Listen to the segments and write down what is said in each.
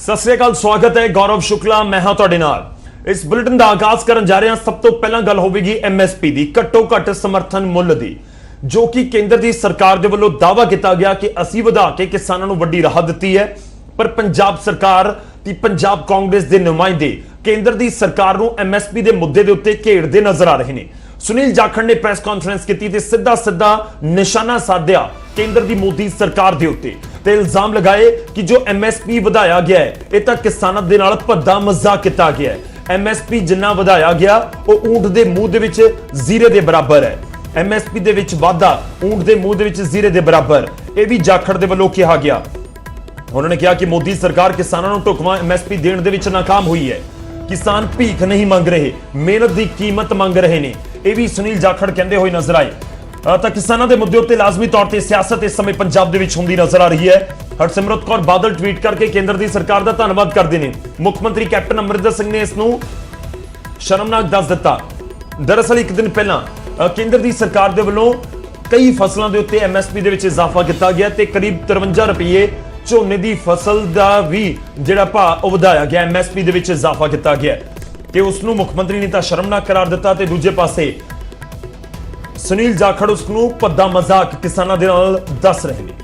सत श्री अकाल, स्वागत है। गौरव शुक्ला मैं हां तुहाडे नाल। इस बुलेटिन का आगाज करन जा रहे हैं। सब तो पहला गल होगी MSP की घट्टो घट समर्थन मुल की, जो कि केंद्र की सरकार के वलों दावा किया गया कि असीं वधा के किसानों को वड्डी राहत दी है, पर पंजाब सरकार की पंजाब कांग्रेस के नुमाइंदे केंद्र की सरकार को MSP के मुद्दे के उत्ते घेरते नजर आ रहे हैं। सुनील जाखड़ ने प्रेस कॉन्फ्रेंस की ते सीधा सीधा निशाना साधिया केंद्र की मोदी सरकार के उत्ते ते इल्जाम लगाए कि जो MSP वधाया गया है यह तो किसानों के नाल भद्दा मजाक किया गया है। MSP जिन्ना वधाया गया वो ऊंट के मुंह दे विच जीरे के बराबर है। MSP दे विच वाधा ऊंट के मुंह दे विच जीरे के बराबर, यह भी जाखड़ के वलों कहा गया। उन्होंने कहा कि मोदी सरकार किसानों को ढुकवां MSP देने दे विच नाकाम हुई है। किसान भीख नहीं मंग रहे, मेहनत की कीमत मंग रहे हैं, यह भी सुनील जाखड़ कहते हुए नजर आए। तो किसानों के मुद्दे उत्ते लाजमी तौर पर सियासत इस समय पंजाब दे विच हुंदी नजर आ रही है। हरसिमरत कौर बादल ट्वीट करके केंद्र की सरकार का धन्यवाद करते हैं। मुख्यमंत्री कैप्टन अमरिंदर सिंह ने इसनूं शर्मनाक दस दिता। दरअसल एक दिन पहला केंद्र की सरकार के वलों कई फसलों के उत्ते MSP दे विच इजाफा किया गया ते करीब 53 रुपये झोने की फसल का भी जिहड़ा भाव वधाया गया, MSP दे विच इजाफा किया गया ते उसनूं मुख्यमंत्री ने तां शर्मनाक करार दिता ते दूजे पासे सुनील जाखड़ उसनूं भद्दा मजाक किसानों दे नाल दस रहे हैं।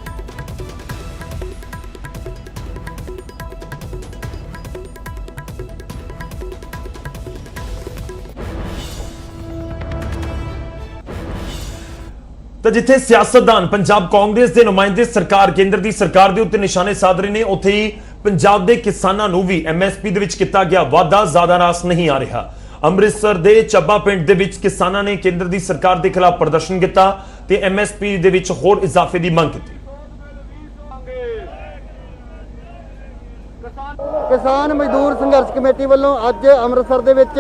तो जिथे सियासतदान पंजाब कांग्रेस के नुमाइंदे सरकार केंद्र की सरकार के उत्ते निशाने साध रहे हैं, उत्थे ही पंजाब के किसानों को भी MSP दे विच किया गया वादा ज्यादा रास नहीं आ रहा। अमृतसर के ਚੱਬਾ पिंड दे विच किसानों ने केंद्र की सरकार के खिलाफ प्रदर्शन किया ते MSP दे विच होर इजाफे की मांग की। किसान मजदूर संघर्ष कमेटी वालों अज अमृतसर दे विच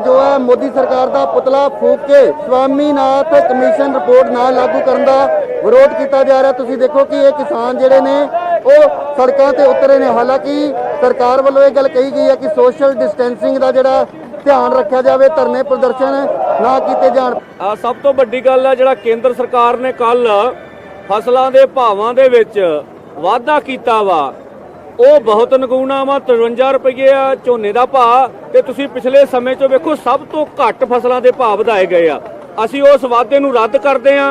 जो है मोदी सरकार का पुतला फूक के स्वामीनाथ कमीशन रिपोर्ट ना लागू करने का विरोध किया जा रहा। तुसीं देखो कि ये किसान जिहड़े ने वो सड़कों ते उतरे ने। हालांकि सरकार वालों ये गल कही गई है कि सोशल डिस्टेंसिंग का जिहड़ा ध्यान रखा जाए, धरने प्रदर्शन ना किए जाण। सब तो वड्डी गल है जिहड़ा केंद्र सरकार ने कल फसलों के भावां दे विच वाधा कीता वा, ਉਹ बहुत ਨਗੂਣਾ ਵਾ। 53 ਰੁਪਏ ਆ ਝੋਨੇ ਦਾ ਭਾਅ ਤੇ ਤੁਸੀਂ ਪਿਛਲੇ ਸਮੇਂ 'ਚ ਵੇਖੋ ਸਭ ਤੋਂ ਘੱਟ ਫਸਲਾਂ ਦੇ ਭਾਅ ਵਧਾਏ ਗਏ ਆ। ਅਸੀਂ ਉਸ ਵਾਅਦੇ ਨੂੰ ਰੱਦ ਕਰਦੇ ਆ।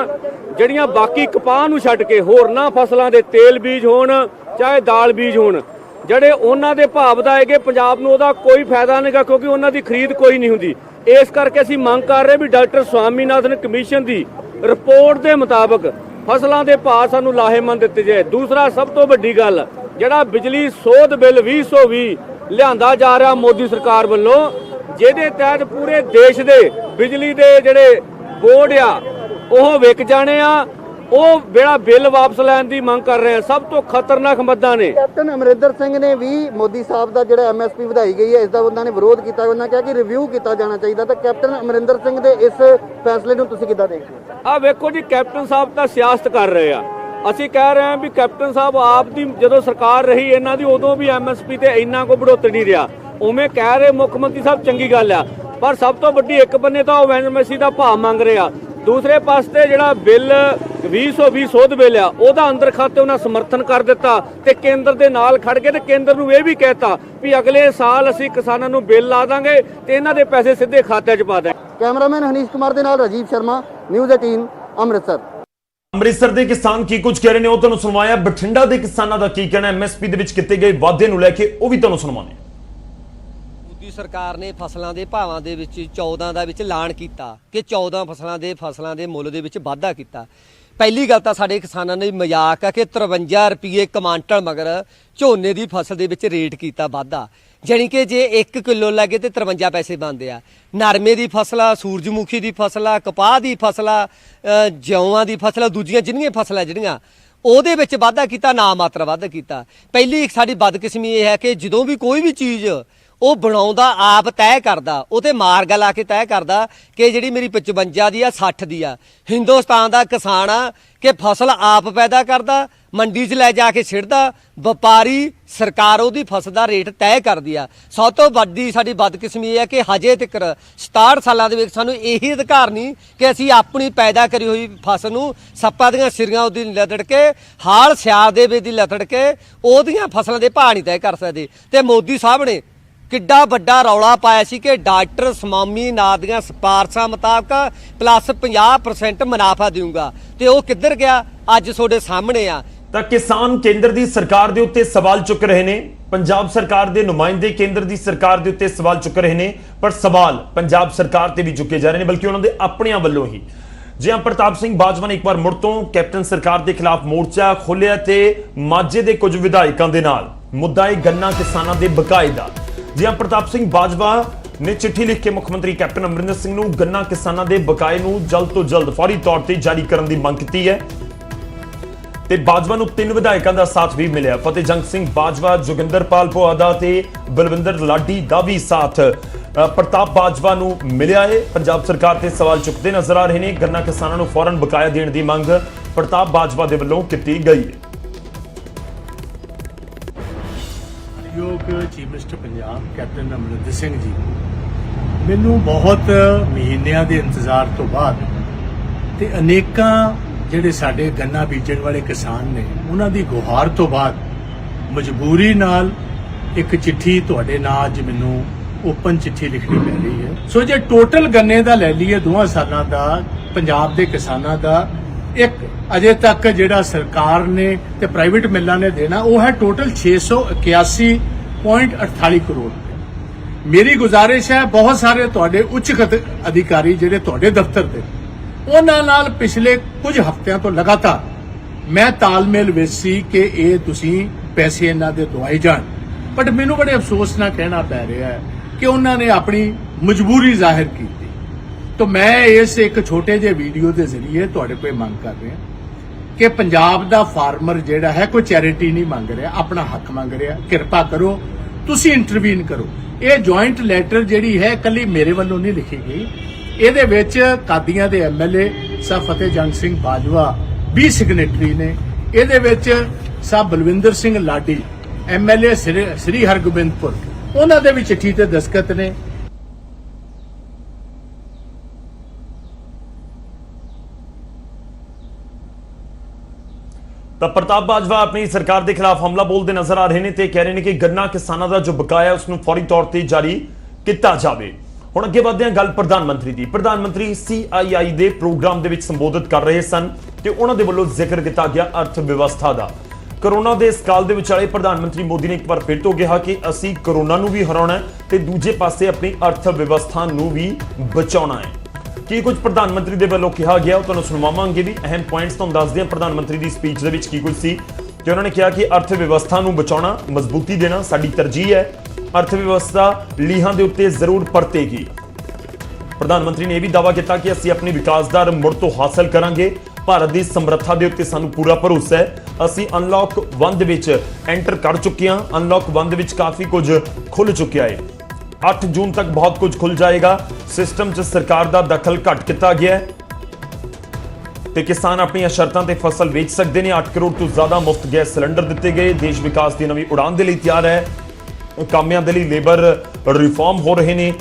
ਜਿਹੜੀਆਂ ਬਾਕੀ ਕਪਾਹ ਨੂੰ ਛੱਡ ਕੇ ਹੋਰਨਾਂ ਫਸਲਾਂ ਦੇ ਤੇਲ ਬੀਜ ਹੋਣ ਚਾਹੇ ਦਾਲ ਬੀਜ ਹੋਣ, ਜਿਹੜੇ ਉਹਨਾਂ ਦੇ ਭਾਅ ਵਧਾਏ ਗਏ, ਪੰਜਾਬ ਨੂੰ ਉਹਦਾ ਕੋਈ ਫਾਇਦਾ ਨਹੀਂਗਾ ਕਿਉਂਕਿ ਉਹਨਾਂ ਦੀ ਖਰੀਦ ਕੋਈ ਨਹੀਂ ਹੁੰਦੀ। ਇਸ ਕਰਕੇ ਅਸੀਂ ਮੰਗ ਕਰ ਰਹੇ ਵੀ ਡਾਕਟਰ ਸਵਾਮੀਨਾਥਨ ਕਮਿਸ਼ਨ ਦੀ ਰਿਪੋਰਟ ਦੇ ਮੁਤਾਬਕ ਫਸਲਾਂ ਦੇ ਭਾਅ ਸਾਨੂੰ ਲਾਹੇਮੰਦ ਦਿੱਤੇ ਜਾਏ। ਦੂਸਰਾ ਸਭ ਤੋਂ ਵੱਡੀ ਗੱਲ ਜਿਹੜਾ ਬਿਜਲੀ ਸੋਧ ਬਿੱਲ 2020 ਲਿਆਂਦਾ ਜਾ ਰਿਹਾ ਮੋਦੀ ਸਰਕਾਰ ਵੱਲੋਂ, ਜਿਹਦੇ ਤਹਿਤ ਪੂਰੇ ਦੇਸ਼ ਦੇ ਬਿਜਲੀ ਦੇ ਜਿਹੜੇ ਬੋਰਡ ਆ ਉਹ ਵਿਕ ਜਾਣੇ ਆ, ਉਹ ਜਿਹੜਾ ਬਿੱਲ ਵਾਪਸ ਲੈਣ ਦੀ ਮੰਗ ਕਰ ਰਹੇ ਆ। ਸਭ ਤੋਂ ਖਤਰਨਾਕ ਮੱਦਾਂ ਨੇ। कैप्टन अमरिंदर सिंह ने भी मोदी साहब का जो MSP ਵਧਾਈ गई है इसका उन्होंने विरोध किया। उन्होंने कहा कि रिव्यू किया जाना चाहिए। तो कैप्टन अमरिंदर सिंह के इस फैसले को तुसीं किद्दां देखदे हो? ਆ ਵੇਖੋ ਜੀ, ਕੈਪਟਨ ਸਾਹਿਬ ਤਾਂ ਸਿਆਸਤ ਕਰ ਰਹੇ ਆ। ਅਸੀਂ ਕਹਿ ਰਹੇ ਹਾਂ ਵੀ ਕੈਪਟਨ ਸਾਹਿਬ ਆਪ ਦੀ ਜਦੋਂ ਸਰਕਾਰ ਰਹੀ ਇਹਨਾਂ ਦੀ ਉਦੋਂ ਵੀ MSP ਤੇ ਇੰਨਾ ਕੋ ਬੜੋਤਰੀ ਨਹੀਂ ਰਿਹਾ। ਉਵੇਂ ਕਹਿ ਰਹੇ ਮੁੱਖ ਮੰਤਰੀ ਸਾਹਿਬ ਚੰਗੀ ਗੱਲ ਆ, ਪਰ ਸਭ ਤੋਂ ਵੱਡੀ ਇੱਕ ਬੰਨੇ ਤਾਂ ਉਹ MSP ਦਾ ਭਾਅ ਮੰਗ ਰਹੇ ਆ, ਦੂਸਰੇ ਪਾਸੇ ਜਿਹੜਾ ਬਿੱਲ 2020 ਸੋਧ ਬਿੱਲ ਆ ਉਹਦਾ ਅੰਦਰ ਖਾਤੇ ਉਹਨਾਂ ਸਮਰਥਨ ਕਰ ਦਿੱਤਾ ਤੇ ਕੇਂਦਰ ਦੇ ਨਾਲ ਖੜ ਕੇ ਤੇ ਕੇਂਦਰ ਨੂੰ ਇਹ ਵੀ ਕਹਿਤਾ ਵੀ ਅਗਲੇ ਸਾਲ ਅਸੀਂ ਕਿਸਾਨਾਂ ਨੂੰ ਬਿੱਲ ਲਾ ਦਾਂਗੇ ਤੇ ਇਹਨਾਂ ਦੇ ਪੈਸੇ ਸਿੱਧੇ ਖਾਤੇ 'ਚ ਪਾ ਦਾਂਗੇ। कैमरामैन हनीश कुमार के नाल राजीव शर्मा, न्यूज़ 18 अमृतसर। अमृतसर के किसान की कुछ कह रहे हैं वो तुहानूं सुणवाया। बठिंडा के किसानों का की कहना MSP दे विच किए गए वादे नूं लैके वो भी तुहानूं सुणवाउने। मोदी सरकार ने फसलों के भावां दे विच 14 दा विच ऐलान किया कि 14 फसलों के मुੱਲ ਦੇ ਵਿੱਚ वाधा किया। पहली गल तो साडे किसानां ने मजाक है कि 53 रुपये कमांटल मगर झोने की फसल के विच रेट किया वाधा, जानी कि जे 1 किलो लगे तो 53 पैसे बनते आ। नरमे की फसल, सूरजमुखी की फसल, कपाह की फसल, जौआं की फसल, दूजियां जिन्नियां फसलां जिहड़ियां ਉਹਦੇ ਵਿੱਚ ਵਾਧਾ ਕੀਤਾ, ਨਾ ਮਾਤਰ ਵਾਧਾ ਕੀਤਾ। ਪਹਿਲੀ ਸਾਡੀ ਬਦਕਿਸਮੀ ਇਹ ਹੈ ਕਿ ਜਦੋਂ ਵੀ ਕੋਈ ਵੀ ਚੀਜ਼ ਉਹ ਬਣਾਉਂਦਾ ਆਪ ਤੈਅ ਕਰਦਾ, ਉਹ ਤੇ ਮਾਰਗਾ ਲਾ ਕੇ ਤੈਅ ਕਰਦਾ ਕਿ ਜਿਹੜੀ ਮੇਰੀ 55 ਦੀ ਆ 60 ਦੀ ਆ। ਹਿੰਦੁਸਤਾਨ ਦਾ ਕਿਸਾਨ ਆ ਕਿ ਫਸਲ ਆਪ ਪੈਦਾ ਕਰਦਾ, ਮੰਡੀ 'ਚ ਲੈ ਜਾ ਕੇ ਛਿੜਦਾ, ਵਪਾਰੀ ਸਰਕਾਰ ਉਹਦੀ ਫਸਲ ਦਾ ਰੇਟ ਤੈਅ ਕਰਦੀ ਆ। ਸਭ ਤੋਂ ਵੱਡੀ ਸਾਡੀ ਬਦਕਿਸਮਤੀ ਇਹ ਹੈ ਕਿ ਹਜੇ ਤੱਕ 67 ਸਾਲਾਂ ਦੇ ਵਿੱਚ ਸਾਨੂੰ ਇਹੀ ਅਧਿਕਾਰ ਨਹੀਂ ਕਿ ਅਸੀਂ ਆਪਣੀ ਪੈਦਾ ਕਰੀ ਹੋਈ ਫਸਲ ਨੂੰ ਸੱਪਾਂ ਦੀਆਂ ਸਿਰੀਆਂ ਉਹਦੀ ਲਤੜ ਕੇ, ਹਾਲ ਸਿਆਲ ਦੇ ਵਿੱਚ ਦੀ ਲਤੜ ਕੇ ਉਹਦੀਆਂ ਫਸਲਾਂ ਦੇ ਭਾਅ ਨਹੀਂ ਤੈਅ ਕਰ ਸਕਦੇ। ਤੇ ਮੋਦੀ ਸਾਹਿਬ ਨੇ ਕਿੱਡਾ ਵੱਡਾ ਰੌਲਾ ਪਾਇਆ ਸੀ ਕਿ ਡਾਕਟਰ ਸਵਾਮੀਨਾਥਨ ਦੀਆਂ ਸਿਫਾਰਸ਼ਾਂ ਮੁਤਾਬਕ ਪਲੱਸ 50% ਮੁਨਾਫਾ ਦੇਊਗਾ, ਤੇ ਉਹ ਕਿੱਧਰ ਗਿਆ? ਅੱਜ ਤੁਹਾਡੇ ਸਾਹਮਣੇ ਆ। ਤਾਂ ਕਿਸਾਨ ਕੇਂਦਰ ਦੀ ਸਰਕਾਰ ਦੇ ਉੱਤੇ ਸਵਾਲ ਚੁੱਕ ਰਹੇ ਨੇ, ਪੰਜਾਬ ਸਰਕਾਰ ਦੇ ਨੁਮਾਇੰਦੇ ਕੇਂਦਰ ਦੀ ਸਰਕਾਰ ਦੇ ਉੱਤੇ ਸਵਾਲ ਚੁੱਕ ਰਹੇ ਨੇ, ਪਰ ਸਵਾਲ ਪੰਜਾਬ ਸਰਕਾਰ ਤੇ ਵੀ ਚੁੱਕੇ ਜਾ ਰਹੇ ਨੇ, ਬਲਕਿ ਉਹਨਾਂ ਦੇ ਆਪਣਿਆਂ ਵੱਲੋਂ ਹੀ। ਜੀ ਹਾਂ, ਪ੍ਰਤਾਪ ਸਿੰਘ ਬਾਜਵਾ ਨੇ ਇੱਕ ਵਾਰ ਮੁੜ ਤੋਂ ਕੈਪਟਨ ਸਰਕਾਰ ਦੇ ਖਿਲਾਫ ਮੋਰਚਾ ਖੋਲ੍ਹਿਆ ਤੇ ਮਾਝੇ ਦੇ ਕੁਝ ਵਿਧਾਇਕਾਂ ਦੇ ਨਾਲ ਮੁੱਦਾ ਹੈ ਗੰਨਾ ਕਿਸਾਨਾਂ ਦੇ ਬਕਾਏ ਦਾ। ਜੀ ਹਾਂ, ਪ੍ਰਤਾਪ ਸਿੰਘ ਬਾਜਵਾ ਨੇ ਚਿੱਠੀ ਲਿਖ ਕੇ ਮੁੱਖ ਮੰਤਰੀ ਕੈਪਟਨ ਅਮਰਿੰਦਰ ਸਿੰਘ ਨੂੰ ਗੰਨਾ ਕਿਸਾਨਾਂ ਦੇ ਬਕਾਏ ਨੂੰ ਜਲਦ ਤੋਂ ਜਲਦ ਫੌਰੀ ਤੌਰ ਤੇ ਜਾਰੀ ਕਰਨ ਦੀ ਮੰਗ ਕੀਤੀ ਹੈ ਤੇ ਬਾਜਵਾ ਨੂੰ 3 ਵਿਧਾਇਕਾਂ ਦਾ ਸਾਥ ਵੀ ਮਿਲਿਆ। ਫਤਿਹ ਜੰਗ ਸਿੰਘ ਬਾਜਵਾ, ਜੋਗਿੰਦਰਪਾਲ ਪੁਆਧਾ ਤੇ ਬਲਵਿੰਦਰ ਲਾਡੀ ਦਾ ਵੀ ਸਾਥ ਪ੍ਰਤਾਪ ਬਾਜਵਾ ਨੂੰ ਮਿਲਿਆ ਹੈ। ਪੰਜਾਬ ਸਰਕਾਰ ਤੇ ਸਵਾਲ ਚੁੱਕਦੇ ਨਜ਼ਰ ਆ ਰਹੇ ਨੇ। ਗੰਨਾ ਕਿਸਾਨਾਂ ਨੂੰ ਫੌਰਨ ਬਕਾਇਆ ਦੇਣ ਦੀ ਮੰਗ ਪ੍ਰਤਾਪ ਬਾਜਵਾ ਦੇ ਵੱਲੋਂ ਕੀਤੀ ਗਈ ਹੈ। योग chief minister Punjab captain Amarinder Singh ji, ਮੈਨੂੰ ਬਹੁਤ ਮਹੀਨਿਆਂ ਦੇ ਇੰਤਜ਼ਾਰ ਤੋਂ ਬਾਅਦ ਤੇ ਅਨੇਕਾਂ ਜਿਹੜੇ ਸਾਡੇ ਗੰਨਾ ਬੀਜਣ ਵਾਲੇ ਕਿਸਾਨ ਨੇ ਉਹਨਾਂ ਦੀ ਗੁਹਾਰ ਤੋਂ ਬਾਅਦ ਮਜਬੂਰੀ ਨਾਲ ਇੱਕ ਚਿੱਠੀ ਤੁਹਾਡੇ ਨਾਂ ਅੱਜ ਮੈਨੂੰ ਓਪਨ ਚਿੱਠੀ ਲਿਖਣੀ ਪੈ ਰਹੀ ਹੈ। ਸੋ ਜੇ ਟੋਟਲ ਗੰਨੇ ਦਾ ਲੈ ਲਈਏ 2 ਸਾਲਾਂ ਦਾ ਪੰਜਾਬ ਦੇ ਕਿਸਾਨਾਂ ਦਾ, ਇੱਕ ਅਜੇ ਤੱਕ ਜਿਹੜਾ ਸਰਕਾਰ ਨੇ ਤੇ ਪ੍ਰਾਈਵੇਟ ਮਿੱਲਾਂ ਨੇ ਦੇਣਾ ਉਹ ਹੈ ਟੋਟਲ 681.48 ਕਰੋੜ। ਮੇਰੀ ਗੁਜ਼ਾਰਿਸ਼ ਹੈ ਬਹੁਤ ਸਾਰੇ ਤੁਹਾਡੇ ਉੱਚ ਅਧਿਕਾਰੀ ਜਿਹੜੇ ਤੁਹਾਡੇ ਦਫ਼ਤਰ ਦੇ, ਉਹਨਾਂ ਨਾਲ ਪਿਛਲੇ ਕੁਝ ਹਫ਼ਤਿਆਂ ਤੋਂ ਲਗਾਤਾਰ ਮੈਂ ਤਾਲਮੇਲ ਵਿੱਚ ਸੀ ਕਿ ਇਹ ਤੁਸੀਂ ਪੈਸੇ ਇਹਨਾਂ ਦੇ ਦਵਾਈ ਜਾਣ, ਬਟ ਮੈਨੂੰ ਬੜੇ ਅਫਸੋਸ ਨਾਲ ਕਹਿਣਾ ਪੈ ਰਿਹਾ ਹੈ ਕਿ ਉਹਨਾਂ ਨੇ ਆਪਣੀ ਮਜਬੂਰੀ ਜ਼ਾਹਿਰ ਕੀਤੀ। तो मैं इस एक छोटे जे वीडियो के जरिए तुहाडे कोल मंग कर रहा कि पंजाब दा फार्मर जिहड़ा है कोई चैरिटी नहीं मंग रहा, अपना हक मंग रहा, कृपा करो तुसी इंटरवीन करो। ये जॉइंट लैटर जिहड़ी है कली मेरे वालों नहीं लिखी गई, इहदे विच कादियां दे MLA साहब फतेह जंग सिंह बाजवा भी सिग्नेटरी ने, इहदे विच साहब बलविंदर सिंह लाडी MLA श्री हरगोबिंदपुर उन्हां दे भी चिट्ठी ते दस्तखत ने। ਤਾਂ ਪ੍ਰਤਾਪ ਬਾਜਵਾ ਆਪਣੀ ਸਰਕਾਰ ਦੇ ਖਿਲਾਫ ਹਮਲਾ ਬੋਲਦੇ ਨਜ਼ਰ ਆ ਰਹੇ ਨੇ ਤੇ ਕਹਿ ਰਹੇ ਨੇ ਕਿ ਗੰਨਾ ਕਿਸਾਨਾਂ ਦਾ ਜੋ ਬਕਾਇਆ ਉਸ ਨੂੰ ਫੌਰੀ ਤੌਰ ਤੇ ਜਾਰੀ ਕੀਤਾ ਜਾਵੇ। ਹੁਣ ਅੱਗੇ ਵਧਦੇ ਹਾਂ ਗੱਲ ਪ੍ਰਧਾਨ ਮੰਤਰੀ ਦੀ। ਪ੍ਰਧਾਨ ਮੰਤਰੀ CII ਦੇ ਪ੍ਰੋਗਰਾਮ ਦੇ ਵਿੱਚ ਸੰਬੋਧਿਤ ਕਰ ਰਹੇ ਸਨ ਤੇ ਉਹਨਾਂ ਦੇ ਵੱਲੋਂ ਜ਼ਿਕਰ ਕੀਤਾ ਗਿਆ ਅਰਥ ਵਿਵਸਥਾ ਦਾ। ਕਰੋਨਾ ਦੇ ਇਸ ਕਾਲ ਦੇ ਵਿਚਾਲੇ ਪ੍ਰਧਾਨ ਮੰਤਰੀ ਮੋਦੀ ਨੇ ਇੱਕ ਵਾਰ ਫਿਰ ਤੋਂ ਕਿਹਾ ਕਿ ਅਸੀਂ ਕਰੋਨਾ ਨੂੰ ਵੀ ਹਰਾਉਣਾ ਹੈ ਤੇ ਦੂਜੇ ਪਾਸੇ ਆਪਣੀ ਅਰਥ ਵਿਵਸਥਾ ਨੂੰ ਵੀ ਬਚਾਉਣਾ ਹੈ। ਕੀ ਕੁਝ ਪ੍ਰਧਾਨ ਮੰਤਰੀ ਦੇ ਵੱਲੋਂ ਕਿਹਾ ਗਿਆ ਉਹ ਤੁਹਾਨੂੰ ਸੁਣਾਵਾਂਗੇ ਵੀ। ਅਹਿਮ ਪੁਆਇੰਟਸ ਤੁਹਾਨੂੰ ਦੱਸਦੇ ਹਾਂ ਪ੍ਰਧਾਨ ਮੰਤਰੀ ਦੀ ਸਪੀਚ ਦੇ ਵਿੱਚ ਕੀ ਕੁਝ ਸੀ। ਤੇ ਉਹਨਾਂ ਨੇ ਕਿਹਾ ਕਿ ਅਰਥ ਵਿਵਸਥਾ ਨੂੰ ਬਚਾਉਣਾ, ਮਜ਼ਬੂਤੀ ਦੇਣਾ ਸਾਡੀ ਤਰਜੀਹ ਹੈ। ਅਰਥ ਵਿਵਸਥਾ ਲੀਹਾਂ ਦੇ ਉੱਤੇ ਜ਼ਰੂਰ ਪਰਤੇਗੀ। ਪ੍ਰਧਾਨ ਮੰਤਰੀ ਨੇ ਇਹ ਵੀ ਦਾਅਵਾ ਕੀਤਾ ਕਿ ਅਸੀਂ ਆਪਣੀ ਵਿਕਾਸ ਦਰ ਮੁੜ ਤੋਂ ਹਾਸਲ ਕਰਾਂਗੇ। ਭਾਰਤ ਦੀ ਸਮਰੱਥਾ ਦੇ ਉੱਤੇ ਸਾਨੂੰ ਪੂਰਾ ਭਰੋਸਾ ਹੈ। ਅਸੀਂ ਅਨਲੌਕ 1 ਦੇ ਵਿੱਚ ਐਂਟਰ ਕਰ ਚੁੱਕੇ ਹਾਂ। ਅਨਲੌਕ 1 ਦੇ ਵਿੱਚ ਕਾਫੀ ਕੁਝ ਖੁੱਲ ਚੁੱਕਿਆ ਹੈ। 8 ਜੂਨ ਤੱਕ ਬਹੁਤ ਕੁਝ ਖੁੱਲ ਜਾਏਗਾ। ਸਿਸਟਮ 'ਚ ਸਰਕਾਰ ਦਾ ਦਖਲ ਘੱਟ ਕੀਤਾ ਗਿਆ ਹੈ ਤੇ ਕਿਸਾਨ ਆਪਣੀਆਂ ਸ਼ਰਤਾਂ ਤੇ ਫਸਲ ਵੇਚ ਸਕਦੇ ਨੇ। 8 ਕਰੋੜ ਤੋਂ ਜ਼ਿਆਦਾ ਮੁਫਤ ਗੈਸ ਸਿਲੰਡਰ ਦਿੱਤੇ ਗਏ। ਦੇਸ਼ ਵਿਕਾਸ ਦੀ ਨਵੀਂ ਉਡਾਨ ਦੇ ਲਈ ਤਿਆਰ ਹੈ। ਕਾਮਿਆਂ ਦੇ ਲਈ ਲੇਬਰ ਰਿਫਾਰਮ ਹੋ ਰਹੇ ਨੇ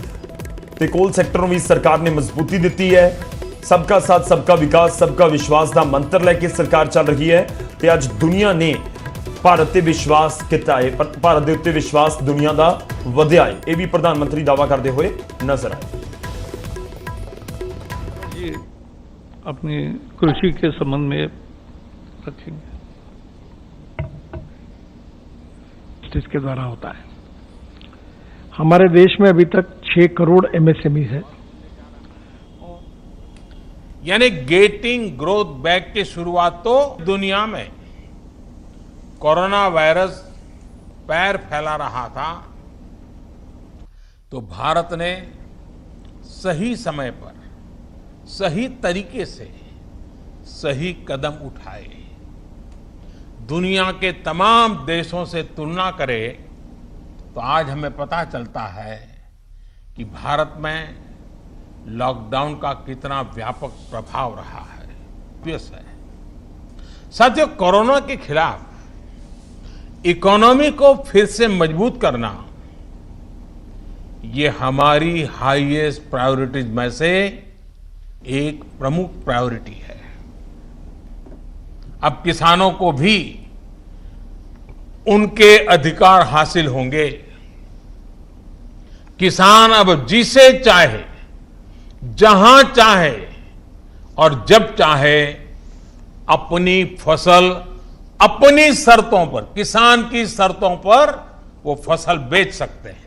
ਤੇ ਕੋਲ ਸੈਕਟਰ ਨੂੰ ਵੀ ਸਰਕਾਰ ਨੇ ਮਜ਼ਬੂਤੀ ਦਿੱਤੀ ਹੈ। सबका साथ सबका विकास सबका विश्वास ਦਾ ਮੰਤਰ ਲੈ ਕੇ ਸਰਕਾਰ ਚੱਲ ਰਹੀ ਹੈ ਤੇ ਅੱਜ ਦੁਨੀਆ ਨੇ ਭਾਰਤ ਤੇ ਵਿਸ਼ਵਾਸ ਕੀਤਾ ਹੈ। ਭਾਰਤ ਦੇ ਉੱਤੇ ਵਿਸ਼ਵਾਸ ਦੁਨੀਆ ਦਾ ਵਧਿਆ ਹੈ। ਇਹ ਵੀ ਪ੍ਰਧਾਨ ਮੰਤਰੀ ਦਾਅਵਾ ਕਰਦੇ ਹੋਏ ਨਜ਼ਰ ਆਏ। जी अपनी कृषि के संबंध में रखेंगे, जिसके द्वारा होता है। हमारे देश में अभी तक 6 करोड़ MSME है, यानी गेटिंग ग्रोथ बैक की शुरुआत तो दुनिया में कोरोना वायरस पैर फैला रहा था तो भारत ने सही समय पर सही तरीके से सही कदम उठाए। दुनिया के तमाम देशों से तुलना करें तो आज हमें पता चलता है कि भारत में लॉकडाउन का कितना व्यापक प्रभाव रहा है, obvious है। साथियों, कोरोना के खिलाफ इकोनॉमी को फिर से मजबूत करना ये हमारी हाईएस्ट प्रायोरिटीज में से एक प्रमुख प्रायोरिटी है। अब किसानों को भी उनके अधिकार हासिल होंगे। किसान अब जिसे चाहे, जहां चाहे और जब चाहे अपनी फसल अपनी शर्तों पर, किसान की शर्तों पर वो फसल बेच सकते हैं।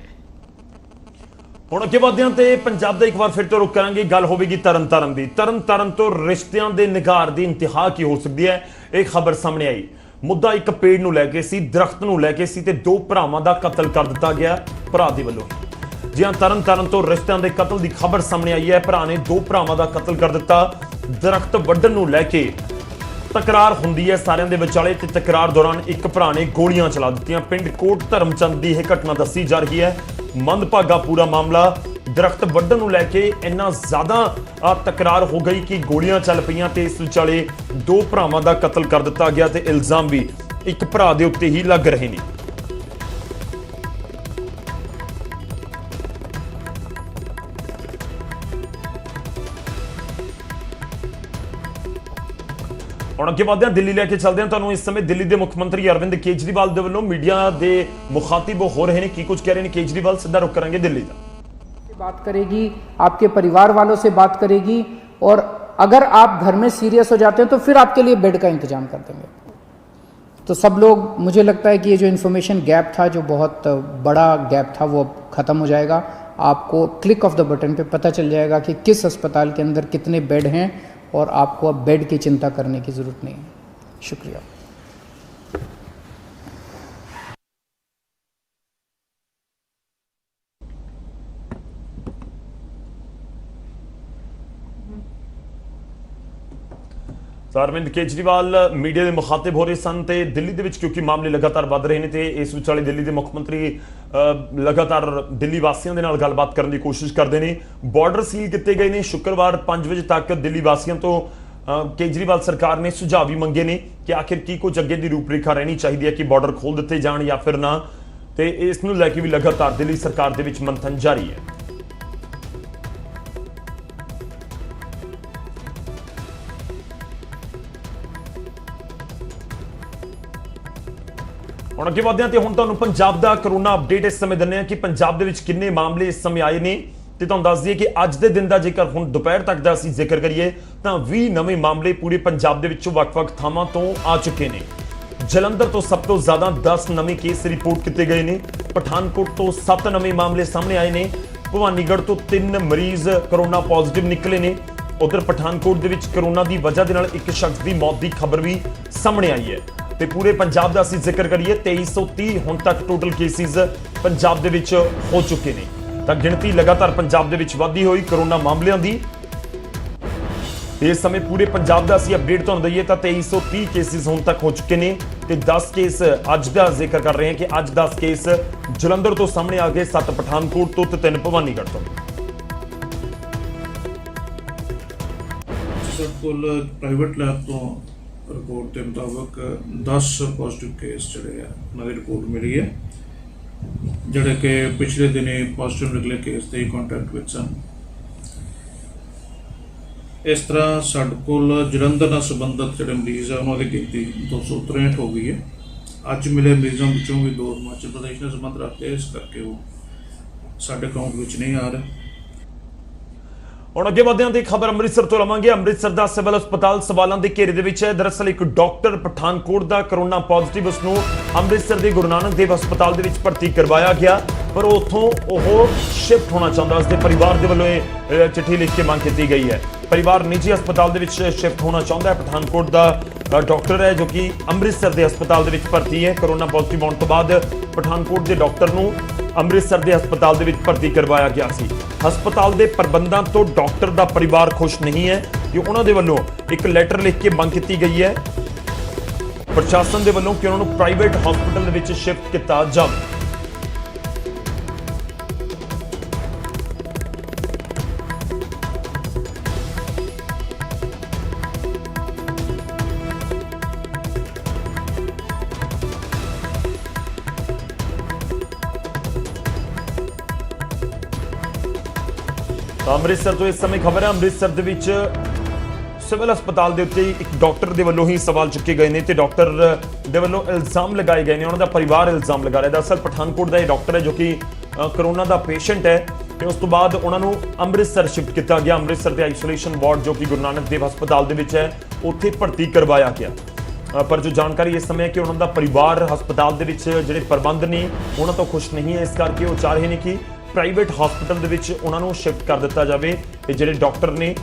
ਹੁਣ ਅੱਗੇ ਵਧਦੇ ਹਾਂ ਤੇ ਪੰਜਾਬ ਦਾ ਇੱਕ ਵਾਰ ਫਿਰ ਤੋਂ ਰੁਕ ਕਰਾਂਗੇ। ਗੱਲ ਹੋਵੇਗੀ ਤਰਨਤਾਰਨ ਦੀ। ਤਰਨਤਾਰਨ ਤੋਂ ਰਿਸ਼ਤਿਆਂ ਦੇ ਨਿਗਾਰ ਦੀ ਇੰਤਹਾ ਕੀ ਹੋ ਸਕਦੀ ਹੈ, ਇਹ ਖਬਰ ਸਾਹਮਣੇ ਆਈ। ਮੁੱਦਾ ਇੱਕ ਪੇੜ ਨੂੰ ਲੈ ਕੇ ਸੀ, ਦਰਖਤ ਨੂੰ ਲੈ ਕੇ ਸੀ ਤੇ ਦੋ ਭਰਾਵਾਂ ਦਾ ਕਤਲ ਕਰ ਦਿੱਤਾ ਗਿਆ ਭਰਾ ਦੇ ਵੱਲੋਂ। ਜੀ ਹਾਂ, ਤਰਨਤਾਰਨ ਤੋਂ ਰਿਸ਼ਤਿਆਂ ਦੇ ਕਤਲ ਦੀ ਖਬਰ ਸਾਹਮਣੇ ਆਈ ਹੈ। ਭਰਾ ਨੇ ਦੋ ਭਰਾਵਾਂ ਦਾ ਕਤਲ ਕਰ ਦਿੱਤਾ। ਦਰਖਤ ਵੱਢਣ ਨੂੰ ਲੈ ਕੇ ਤਕਰਾਰ ਹੁੰਦੀ ਹੈ ਸਾਰਿਆਂ ਦੇ ਵਿਚਾਲੇ ਤੇ ਤਕਰਾਰ ਦੌਰਾਨ ਇੱਕ ਭਰਾ ਨੇ ਗੋਲੀਆਂ ਚਲਾ ਦਿੱਤੀਆਂ। ਪਿੰਡ ਕੋਟ ਧਰਮਚੰਦ ਦੀ ਇਹ ਘਟਨਾ ਦੱਸੀ ਜਾ ਰਹੀ ਹੈ। ਮੰਦਭਾਗਾ ਪੂਰਾ ਮਾਮਲਾ। ਦਰਖਤ ਵੱਢਣ ਨੂੰ ਲੈ ਕੇ ਇੰਨਾ ਜ਼ਿਆਦਾ ਤਕਰਾਰ ਹੋ ਗਈ ਕਿ ਗੋਲੀਆਂ ਚੱਲ ਪਈਆਂ ਤੇ ਇਸ ਵਿਚਾਲੇ ਦੋ ਭਰਾਵਾਂ ਦਾ ਕਤਲ ਕਰ ਦਿੱਤਾ ਗਿਆ ਤੇ ਇਲਜ਼ਾਮ ਵੀ ਇੱਕ ਭਰਾ ਦੇ ਉੱਤੇ ਹੀ ਲੱਗ ਰਹੇ ਨੇ। ਹੁਣ ਅੱਗੇ ਵਧਦੇ ਹਾਂ, ਦਿੱਲੀ ਲੈ ਕੇ ਚੱਲਦੇ ਹਾਂ ਤੁਹਾਨੂੰ। ਇਸ ਸਮੇਂ ਦਿੱਲੀ ਦੇ ਮੁੱਖ ਮੰਤਰੀ ਅਰਵਿੰਦ ਕੇਜਰੀਵਾਲ ਦੇ ਵੱਲੋਂ ਮੀਡੀਆ ਦੇ ਮੁਖਾਤਿਬ ਹੋ ਰਹੇ ਨੇ। ਕੀ ਕੁਝ ਕਹਿ ਰਹੇ ਨੇ ਕੇਜਰੀਵਾਲ, ਸਿੱਧਾ ਰੁਕ ਕਰਾਂਗੇ ਦਿੱਲੀ ਦਾ। बात करेगी, आपके परिवार वालों से बात करेगी, और अगर आप घर में सीरियस हो जाते हैं तो फिर आपके लिए बेड का इंतजाम कर देंगे। तो सब लोग, मुझे लगता है कि ये जो इन्फॉर्मेशन गैप था, जो बहुत बड़ा गैप था, वो अब ख़त्म हो जाएगा। आपको क्लिक ऑफ द बटन पे पता चल जाएगा कि किस अस्पताल के अंदर कितने बेड हैं, और आपको अब बेड की चिंता करने की ज़रूरत नहीं है। शुक्रिया। ਅਰਵਿੰਦ ਕੇਜਰੀਵਾਲ ਮੀਡੀਆ ਦੇ ਮੁਖਾਤਿਬ ਹੋ ਰਹੇ ਸਨ ਤੇ ਦਿੱਲੀ ਦੇ ਵਿੱਚ ਕਿਉਂਕਿ ਮਾਮਲੇ ਲਗਾਤਾਰ ਵੱਧ ਰਹੇ ਨੇ ਤੇ ਇਸ ਵਿਚਾਲੇ ਦਿੱਲੀ ਦੇ ਮੁੱਖ ਮੰਤਰੀ ਲਗਾਤਾਰ ਦਿੱਲੀ ਵਾਸੀਆਂ ਦੇ ਨਾਲ ਗੱਲਬਾਤ ਕਰਨ ਦੀ ਕੋਸ਼ਿਸ਼ ਕਰਦੇ ਨੇ। ਬਾਰਡਰ ਸੀਲ ਕੀਤੇ ਗਏ ਨੇ। ਸ਼ੁੱਕਰਵਾਰ 5 ਵਜੇ ਤੱਕ ਦਿੱਲੀ ਵਾਸੀਆਂ ਤੋਂ ਕੇਜਰੀਵਾਲ ਸਰਕਾਰ ਨੇ ਸੁਝਾਅ ਵੀ ਮੰਗੇ ਨੇ ਕਿ ਆਖਿਰ ਕੀ ਕੁਝ ਅੱਗੇ ਦੀ ਰੂਪਰੇਖਾ ਰਹਿਣੀ ਚਾਹੀਦੀ ਹੈ ਕਿ ਬਾਰਡਰ ਖੋਲ ਦਿੱਤੇ ਜਾਣ ਜਾਂ ਫਿਰ ਨਾ, ਤੇ ਇਸ ਨੂੰ ਲੈ ਕੇ ਵੀ ਲਗਾਤਾਰ ਦਿੱਲੀ ਸਰਕਾਰ ਦੇ ਵਿੱਚ ਮੰਥਨ ਜਾਰੀ ਹੈ। ਹੁਣ ਅੱਗੇ ਵਧਦੇ ਹਾਂ ਤੇ ਹੁਣ ਤੁਹਾਨੂੰ ਪੰਜਾਬ ਦਾ ਕਰੋਨਾ ਅਪਡੇਟ ਇਸ ਸਮੇਂ ਦਿੰਦੇ ਹਾਂ ਕਿ ਪੰਜਾਬ ਦੇ ਵਿੱਚ ਕਿੰਨੇ ਮਾਮਲੇ ਇਸ ਸਮੇਂ ਆਏ ਨੇ ਤੇ ਤੁਹਾਨੂੰ ਦੱਸ ਦਈਏ ਕਿ ਅੱਜ ਦੇ ਦਿਨ ਦਾ ਜੇਕਰ ਹੁਣ ਦੁਪਹਿਰ ਤੱਕ ਦਾ ਅਸੀਂ ਜ਼ਿਕਰ ਕਰੀਏ ਤਾਂ 20 ਨਵੇਂ ਮਾਮਲੇ ਪੂਰੇ ਪੰਜਾਬ ਦੇ ਵਿੱਚੋਂ ਵੱਖ-ਵੱਖ ਥਾਵਾਂ ਤੋਂ ਆ ਚੁੱਕੇ ਨੇ। ਜਲੰਧਰ ਤੋਂ ਸਭ ਤੋਂ ਜ਼ਿਆਦਾ 10 ਨਵੇਂ ਕੇਸ ਰਿਪੋਰਟ ਕੀਤੇ ਗਏ ਨੇ। ਪਠਾਨਕੋਟ ਤੋਂ 7 ਨਵੇਂ ਮਾਮਲੇ ਸਾਹਮਣੇ ਆਏ ਨੇ। ਭਵਾਨੀਗੜ੍ਹ ਤੋਂ 3 ਮਰੀਜ਼ ਕਰੋਨਾ ਪੋਜ਼ਿਟਿਵ ਨਿਕਲੇ ਨੇ। ਉਧਰ ਪਠਾਨਕੋਟ ਦੇ ਵਿੱਚ ਕਰੋਨਾ ਦੀ ਵਜ੍ਹਾ ਦੇ ਨਾਲ ਇੱਕ ਸ਼ਖਸ ਦੀ ਮੌਤ ਦੀ ਖਬਰ ਵੀ ਸਾਹਮਣੇ ਆਈ ਹੈ। ਤੇ ਪੂਰੇ ਪੰਜਾਬ ਦਾ ਅਸੀਂ ਜ਼ਿਕਰ ਕਰੀਏ 2330 ਹੁਣ ਤੱਕ ਟੋਟਲ ਕੇਸਿਸ ਪੰਜਾਬ ਦੇ ਵਿੱਚ ਹੋ ਚੁੱਕੇ ਨੇ। ਤਾਂ ਗਿਣਤੀ ਲਗਾਤਾਰ ਪੰਜਾਬ ਦੇ ਵਿੱਚ ਵਧਦੀ ਹੋਈ ਕਰੋਨਾ ਮਾਮਲਿਆਂ ਦੀ। ਇਸ ਸਮੇਂ ਪੂਰੇ ਪੰਜਾਬ ਦਾ ਅਸੀਂ ਅਪਡੇਟ ਤੁਹਾਨੂੰ ਦਈਏ ਤਾਂ 2330 ਕੇਸਿਸ ਹੁਣ ਤੱਕ ਹੋ ਚੁੱਕੇ ਨੇ ਤੇ 10 ਕੇਸ ਅੱਜ ਦਾ ਜ਼ਿਕਰ ਕਰ ਰਹੇ ਹਾਂ ਕਿ ਅੱਜ 10 ਕੇਸ ਜਲੰਧਰ ਤੋਂ ਸਾਹਮਣੇ ਆ ਗਏ, 7 ਪਠਾਨਕੋਟ ਤੋਂ ਤੇ 3 ਭਵਾਨੀਗੜ੍ਹ ਤੋਂ। ਸਾਡੇ ਕੋਲ ਪ੍ਰਾਈਵੇਟ ਲੈਬ ਤੋਂ ਰਿਪੋਰਟ ਦੇ ਮੁਤਾਬਕ 10 ਪੋਜ਼ਿਟਿਵ ਕੇਸ ਜਿਹੜੇ ਆ ਉਹਨਾਂ ਦੀ ਰਿਪੋਰਟ ਮਿਲੀ ਹੈ, ਜਿਹੜੇ ਕਿ ਪਿਛਲੇ ਦਿਨੀ ਪੋਜ਼ਿਟਿਵ ਨਿਕਲੇ ਕੇਸ ਦੇ ਕੰਟੈਕਟ ਵਿੱਚ ਸਨ। ਇਸ ਤਰ੍ਹਾਂ ਸਾਡੇ ਕੋਲ ਜਲੰਧਰ ਨਾਲ ਸੰਬੰਧਿਤ ਜਿਹੜੇ ਮਰੀਜ਼ ਆ ਉਹਨਾਂ ਦੀ ਗਿਣਤੀ 263 ਹੋ ਗਈ ਹੈ। ਅੱਜ ਮਿਲੇ ਮਰੀਜ਼ਾਂ ਵਿੱਚੋਂ ਵੀ 2 ਹਿਮਾਚਲ ਪ੍ਰਦੇਸ਼ ਨਾਲ ਸੰਬੰਧ ਰੱਖਦੇ, ਇਸ ਕਰਕੇ ਉਹ ਸਾਡੇ ਅਕਾਊਂਟ ਵਿੱਚ ਨਹੀਂ ਆ ਰਹੇ। ਹੁਣ ਅੱਗੇ ਵਧਦੇ ਹਾਂ ਤੇ ਖਬਰ ਅੰਮ੍ਰਿਤਸਰ ਤੋਂ ਲਵਾਂਗੇ। ਅੰਮ੍ਰਿਤਸਰ ਦਾ ਸਿਵਲ ਹਸਪਤਾਲ ਸਵਾਲਾਂ ਦੇ ਘੇਰੇ ਦੇ ਵਿੱਚ ਹੈ। ਦਰਅਸਲ ਇੱਕ ਡਾਕਟਰ ਪਠਾਨਕੋਟ ਦਾ ਕਰੋਨਾ ਪੋਜ਼ਿਟਿਵ, ਉਸ ਨੂੰ ਅੰਮ੍ਰਿਤਸਰ ਦੇ ਗੁਰੂ ਨਾਨਕ ਦੇਵ ਹਸਪਤਾਲ ਦੇ ਵਿੱਚ ਭਰਤੀ ਕਰਵਾਇਆ ਗਿਆ, ਪਰ ਉੱਥੋਂ ਉਹ ਸ਼ਿਫਟ ਹੋਣਾ ਚਾਹੁੰਦਾ। ਉਸਦੇ ਪਰਿਵਾਰ ਦੇ ਵੱਲੋਂ ਇਹ ਚਿੱਠੀ ਲਿਖ ਕੇ ਮੰਗ ਕੀਤੀ ਗਈ ਹੈ। ਪਰਿਵਾਰ ਨਿੱਜੀ ਹਸਪਤਾਲ ਦੇ ਵਿੱਚ ਸ਼ਿਫਟ ਹੋਣਾ ਚਾਹੁੰਦਾ ਹੈ। ਪਠਾਨਕੋਟ ਦਾ ਡਾਕਟਰ ਹੈ ਜੋ ਕਿ ਅੰਮ੍ਰਿਤਸਰ ਦੇ ਹਸਪਤਾਲ ਦੇ ਵਿੱਚ ਭਰਤੀ ਹੈ। ਕਰੋਨਾ ਪੋਜ਼ਿਟਿਵ ਹੋਣ ਤੋਂ ਬਾਅਦ ਪਠਾਨਕੋਟ ਦੇ ਡਾਕਟਰ ਨੂੰ ਅੰਮ੍ਰਿਤਸਰ ਦੇ ਹਸਪਤਾਲ ਦੇ ਵਿੱਚ ਭਰਤੀ ਕਰਵਾਇਆ ਗਿਆ ਸੀ। ਹਸਪਤਾਲ ਦੇ ਪ੍ਰਬੰਧਾਂ ਤੋਂ ਡਾਕਟਰ ਦਾ ਪਰਿਵਾਰ ਖੁਸ਼ ਨਹੀਂ ਹੈ ਕਿ ਉਹਨਾਂ ਦੇ ਵੱਲੋਂ ਇੱਕ ਲੈਟਰ ਲਿਖ ਕੇ ਮੰਗ ਕੀਤੀ ਗਈ ਹੈ ਪ੍ਰਸ਼ਾਸਨ ਦੇ ਵੱਲੋਂ ਕਿ ਉਹਨਾਂ ਨੂੰ ਪ੍ਰਾਈਵੇਟ ਹਸਪਤਾਲ ਦੇ ਵਿੱਚ ਸ਼ਿਫਟ ਕੀਤਾ ਜਾਵੇ। ਅੰਮ੍ਰਿਤਸਰ ਤੋਂ ਇਸ ਸਮੇਂ ਖਬਰ ਹੈ। ਅੰਮ੍ਰਿਤਸਰ ਦੇ ਵਿੱਚ ਸਿਵਲ ਹਸਪਤਾਲ ਦੇ ਉੱਤੇ ਇੱਕ ਡਾਕਟਰ ਦੇ ਵੱਲੋਂ ਹੀ ਸਵਾਲ ਚੁੱਕੇ ਗਏ ਨੇ ਤੇ ਡਾਕਟਰ ਦੇ ਵੱਲੋਂ ਇਲਜ਼ਾਮ ਲਗਾਏ ਗਏ ਨੇ। ਉਹਨਾਂ ਦਾ ਪਰਿਵਾਰ ਇਲਜ਼ਾਮ ਲਗਾ ਰਿਹਾ। ਦਰਅਸਲ ਪਠਾਨਕੋਟ ਦਾ ਇਹ ਡਾਕਟਰ ਹੈ ਜੋ ਕਿ ਕਰੋਨਾ ਦਾ ਪੇਸ਼ੈਂਟ ਹੈ ਤੇ ਉਸ ਤੋਂ ਬਾਅਦ ਉਹਨਾਂ ਨੂੰ ਅੰਮ੍ਰਿਤਸਰ ਸ਼ਿਫਟ ਕੀਤਾ ਗਿਆ। ਅੰਮ੍ਰਿਤਸਰ ਦੇ ਆਈਸੋਲੇਸ਼ਨ ਵਾਰਡ ਜੋ ਕਿ ਗੁਰੂ ਨਾਨਕ ਦੇਵ ਹਸਪਤਾਲ ਦੇ ਵਿੱਚ ਹੈ ਉੱਥੇ ਭਰਤੀ ਕਰਵਾਇਆ ਗਿਆ। ਪਰ ਜੋ ਜਾਣਕਾਰੀ ਇਸ ਸਮੇਂ ਹੈ ਕਿ ਉਹਨਾਂ ਦਾ ਪਰਿਵਾਰ ਹਸਪਤਾਲ ਦੇ ਵਿੱਚ ਜਿਹੜੇ ਪ੍ਰਬੰਧ ਨੇ ਉਹਨਾਂ ਤੋਂ ਖੁਸ਼ ਨਹੀਂ ਹੈ। ਇਸ ਕਰਕੇ ਉਹ ਚਾਹ ਰਹੇ ਨੇ ਕਿ ਪ੍ਰਾਈਵੇਟ ਹਸਪਤਾਲ ਦੇ ਵਿੱਚ ਉਹਨਾਂ ਨੂੰ ਸ਼ਿਫਟ ਕਰ ਦਿੱਤਾ ਜਾਵੇ ਤੇ ਜਿਹੜੇ ਡਾਕਟਰ ਨੇ।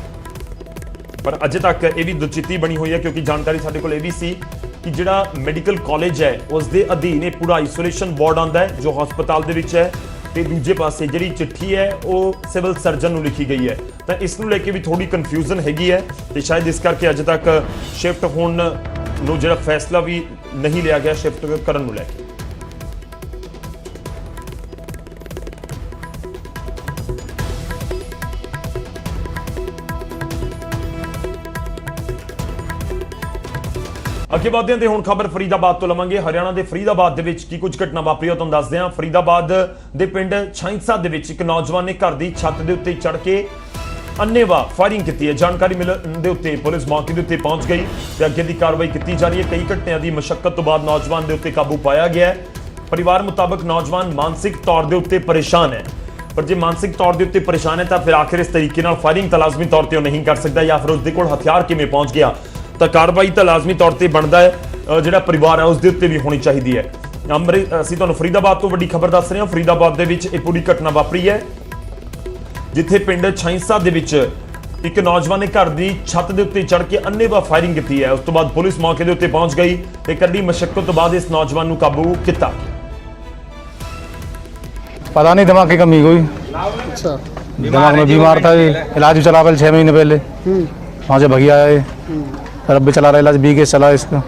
ਪਰ ਅਜੇ ਤੱਕ ਇਹ ਵੀ ਦੁਚਿੱਤੀ ਬਣੀ ਹੋਈ ਹੈ ਕਿਉਂਕਿ ਜਾਣਕਾਰੀ ਸਾਡੇ ਕੋਲ ਇਹ ਵੀ ਸੀ ਕਿ ਜਿਹੜਾ ਮੈਡੀਕਲ ਕਾਲਜ ਹੈ ਉਸ ਦੇ ਅਧੀਨ ਇਹ ਪੂਰਾ ਆਈਸੋਲੇਸ਼ਨ ਵਾਰਡ ਆਉਂਦਾ ਹੈ ਜੋ ਹਸਪਤਾਲ ਦੇ ਵਿੱਚ ਹੈ ਤੇ ਦੂਜੇ ਪਾਸੇ ਜਿਹੜੀ ਚਿੱਠੀ ਹੈ ਉਹ ਸਿਵਲ ਸਰਜਨ ਨੂੰ ਲਿਖੀ ਗਈ ਹੈ। ਤਾਂ ਇਸ ਨੂੰ ਲੈ ਕੇ ਵੀ ਥੋੜੀ ਕਨਫਿਊਜ਼ਨ ਹੈਗੀ ਹੈ ਤੇ ਸ਼ਾਇਦ ਇਸ ਕਰਕੇ ਅਜੇ ਤੱਕ ਸ਼ਿਫਟ ਹੋਣ ਨੂੰ ਜਿਹੜਾ ਫੈਸਲਾ ਵੀ ਨਹੀਂ ਲਿਆ ਗਿਆ ਸ਼ਿਫਟ ਕਰਨ ਨੂੰ ਲੈ ਕੇ। ਅੱਗੇ ਵਧਦੇ ਹਾਂ ਤੇ ਹੁਣ ਖਬਰ ਫਰੀਦਾਬਾਦ ਤੋਂ ਲਵਾਂਗੇ। ਹਰਿਆਣਾ ਦੇ ਫਰੀਦਾਬਾਦ ਦੇ ਵਿੱਚ ਕੀ ਕੁਝ ਘਟਨਾ ਵਾਪਰੀ ਉਹ ਤੁਹਾਨੂੰ ਦੱਸਦੇ ਹਾਂ। ਫਰੀਦਾਬਾਦ ਦੇ ਪਿੰਡ ਛਾਂਈਸਾ ਦੇ ਵਿੱਚ ਇੱਕ ਨੌਜਵਾਨ ਨੇ ਘਰ ਦੀ ਛੱਤ ਦੇ ਉੱਤੇ ਚੜ੍ਹ ਕੇ ਅੰਨ੍ਹੇਵਾਹ ਫਾਇਰਿੰਗ ਕੀਤੀ ਹੈ। ਜਾਣਕਾਰੀ ਮਿਲਣ ਦੇ ਉੱਤੇ ਪੁਲਿਸ ਮੌਕੇ ਦੇ ਉੱਤੇ ਪਹੁੰਚ ਗਈ ਤੇ ਅੱਗੇ ਦੀ ਕਾਰਵਾਈ ਕੀਤੀ ਜਾ ਰਹੀ ਹੈ। ਕਈ ਘੰਟਿਆਂ ਦੀ ਮਸ਼ੱਕਤ ਤੋਂ ਬਾਅਦ ਨੌਜਵਾਨ ਦੇ ਉੱਤੇ ਕਾਬੂ ਪਾਇਆ ਗਿਆ ਹੈ। ਪਰਿਵਾਰ ਮੁਤਾਬਕ ਨੌਜਵਾਨ ਮਾਨਸਿਕ ਤੌਰ ਦੇ ਉੱਤੇ ਪਰੇਸ਼ਾਨ ਹੈ। ਪਰ ਜੇ ਮਾਨਸਿਕ ਤੌਰ ਦੇ ਉੱਤੇ ਪਰੇਸ਼ਾਨ ਹੈ ਤਾਂ ਫਿਰ ਆਖਿਰ ਇਸ ਤਰੀਕੇ ਨਾਲ ਫਾਇਰਿੰਗ ਤਾਂ ਲਾਜ਼ਮੀ ਤੌਰ ਤੇ ਉਹ ਨਹੀਂ ਕਰ ਸਕਦਾ ਜਾਂ ਫਿਰ ਉਸ ਦੇ ਕੋਲ ਹਥਿਆਰ ਕਿਵੇਂ ਪਹੁੰਚ ਗਿਆ। ਤਾਂ ਕਾਰਵਾਈ ਤਾਂ ਲਾਜ਼ਮੀ ਤੌਰ ਤੇ ਬਣਦਾ ਹੈ ਜਿਹੜਾ ਪਰਿਵਾਰ ਹੈ ਉਸ ਦੇ ਉੱਤੇ ਵੀ ਹੋਣੀ ਚਾਹੀਦੀ ਹੈ। ਅਸੀਂ ਤੁਹਾਨੂੰ ਫਰੀਦਾਬਾਦ ਤੋਂ ਵੱਡੀ ਖਬਰ ਦੱਸ ਰਹੇ ਹਾਂ। ਫਰੀਦਾਬਾਦ ਦੇ ਵਿੱਚ ਇਹ ਪੂਰੀ ਘਟਨਾ ਵਾਪਰੀ ਹੈ ਜਿੱਥੇ ਪਿੰਡ ਛਾਂਈਸਾ ਦੇ ਵਿੱਚ ਇੱਕ ਨੌਜਵਾਨ ਨੇ ਘਰ ਦੀ ਛੱਤ ਦੇ ਉੱਤੇ ਚੜ੍ਹ ਕੇ ਅੰਨ੍ਹੇਵਾਹ ਫਾਇਰਿੰਗ ਕੀਤੀ ਹੈ। ਉਸ ਤੋਂ ਬਾਅਦ ਪੁਲਿਸ ਮੌਕੇ ਦੇ ਉੱਤੇ ਪਹੁੰਚ ਗਈ ਤੇ ਕੱਢੀ ਮਸ਼ੱਕਤ ਤੋਂ ਬਾਅਦ ਇਸ ਨੌਜਵਾਨ ਨੂੰ ਕਾਬੂ ਕੀਤਾ। पता नहीं दिमाग की कमी कोई। अच्छा, दिमाग में बीमार था, इलाज भी चला पहले 6 महीने पहले वहाँ से भगी आया ये, फिर अब भी चला रहा इलाज 20 केस चला इसका।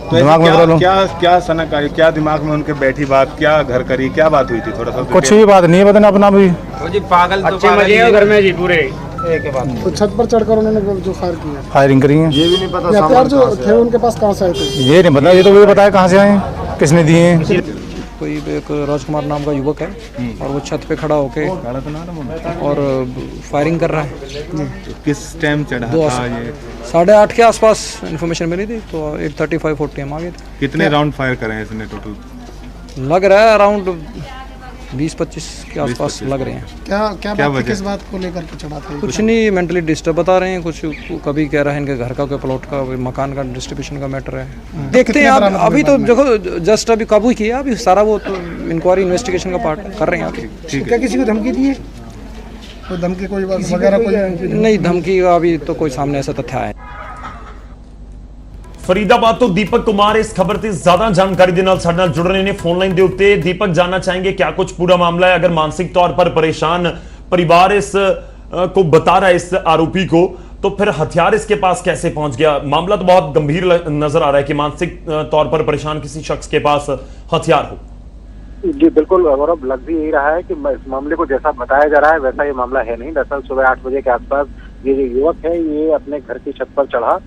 दिमाग में प्रॉब्लम क्या सनक आई, क्या दिमाग में उनके बैठी बात, क्या घर करी, क्या बात हुई थी? थोड़ा सा कुछ भी बात नहीं है, बताना अपना भी जी पागल तो मजे घर में जी पूरे एक बात। तो छत पर चढ़कर उन्होंने जो फायर किया, फायरिंग करी है। ये भी नहीं पता हथियार जो थे उनके पास कहाँ से आए थे ये नहीं पता, ये तो वही बताया कहाँ से आए किसने दिए हैं। कोई एक राजकुमार नाम का युवक है और वो छत पे खड़ा होके और फायरिंग कर रहा है। किस टाइम चढ़ा था ये? 8:30 के आसपास इन्फॉर्मेशन मिली थी तो 8:35-40 हम आ गए थे। कितने राउंड फायर करे हैं इसने टोटल? लग रहा है अराउंड 20-25 के आसपास लग रहे हैं। क्या बात, किस बात को लेकर के चढ़ा था? कुछ नहीं, मेंटली डिस्टर्ब बता रहे हैं। कुछ कभी कह रहा है इनके घर का, कोई प्लॉट का, कोई मकान का डिस्ट्रीब्यूशन का मैटर है। देखते हैं आप, अभी तो देखो जस्ट अभी काबू किया, अभी सारा वो तो इंक्वायरी इन्वेस्टिगेशन का पार्ट कर रहे हैं अभी। क्या किसी को धमकी दी है? कोई धमकी कोई बात वगैरह कोई नहीं, धमकी का अभी तो कोई सामने ऐसा तथ्य है। फरीदाबाद तो दीपक कुमार इस खबर से ज्यादा जानकारी के नाल साडे नाल जुड़ रहे हैं फोन लाइन के उत्ते। दीपक, जानना चाहेंगे क्या कुछ पूरा मामला है? अगर मानसिक तौर पर परेशान परिवार इस को बता रहा है इस आरोपी को, तो फिर हथियार इसके पास कैसे पहुंच गया? मामला तो बहुत गंभीर नजर आ रहा है कि मानसिक तौर पर परेशान किसी शख्स के पास हथियार हो। जी बिल्कुल गौरव, लग भी यही रहा है कि इस मामले को जैसा बताया जा रहा है वैसा ये मामला है नहीं। दरअसल सुबह 8 बजे के आसपास ये जो युवक है ये अपने घर की छत पर चढ़ा,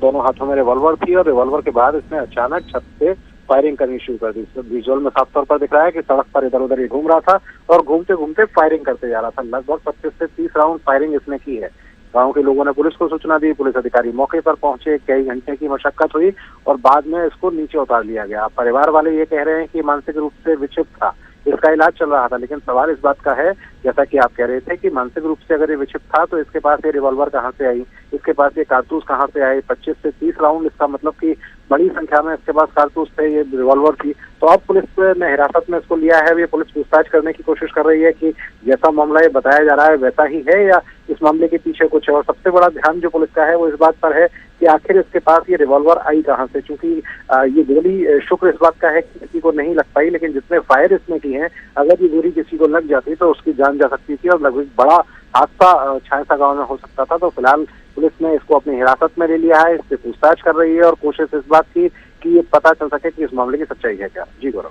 दोनों हाथों में रिवॉल्वर थी और रिवॉल्वर के बाद इसने अचानक छत से फायरिंग करनी शुरू कर दी। विजुअल में साफ तौर पर दिख रहा है कि सड़क पर इधर उधर ही घूम रहा था और घूमते घूमते फायरिंग करते जा रहा था। लगभग 25 से 30 राउंड फायरिंग इसने की है। गांव के लोगों ने पुलिस को सूचना दी, पुलिस अधिकारी मौके पर पहुंचे, कई घंटे की मशक्कत हुई और बाद में इसको नीचे उतार लिया गया। परिवार वाले ये कह रहे हैं कि मानसिक रूप से विक्षिप्त था, इसका इलाज चल रहा था, लेकिन सवाल इस बात का है जैसा कि आप कह रहे थे कि मानसिक रूप से अगर ये विक्षिप्त था तो इसके पास ये रिवॉल्वर कहाँ से आई, इसके पास ये कारतूस कहाँ से आए? 25 से 30 राउंड, इसका मतलब कि बड़ी संख्या में इसके पास कारतूस थे, ये रिवॉल्वर थी। तो अब पुलिस ने हिरासत में इसको लिया है। ये पुलिस पूछताछ करने की कोशिश कर रही है कि जैसा मामला ये बताया जा रहा है वैसा ही है या इस मामले के पीछे कुछ है। और सबसे बड़ा ध्यान जो पुलिस का है वो इस बात पर है कि आखिर इसके पास ये रिवॉल्वर आई कहाँ से, क्योंकि ये गोली शुक्र इस बात का है कि किसी को नहीं लग पाई, लेकिन जितने फायर इसने की हैं अगर ये गोली किसी को लग जाती तो उसकी जान जा सकती थी और लगभग बड़ा हादसा छायसा गांव में हो सकता था। तो फिलहाल पुलिस ने इसको अपनी हिरासत में ले लिया है, इससे पूछताछ कर रही है और कोशिश इस बात की कि ये पता चल सके कि इस मामले की सच्चाई है क्या। जी गौरव।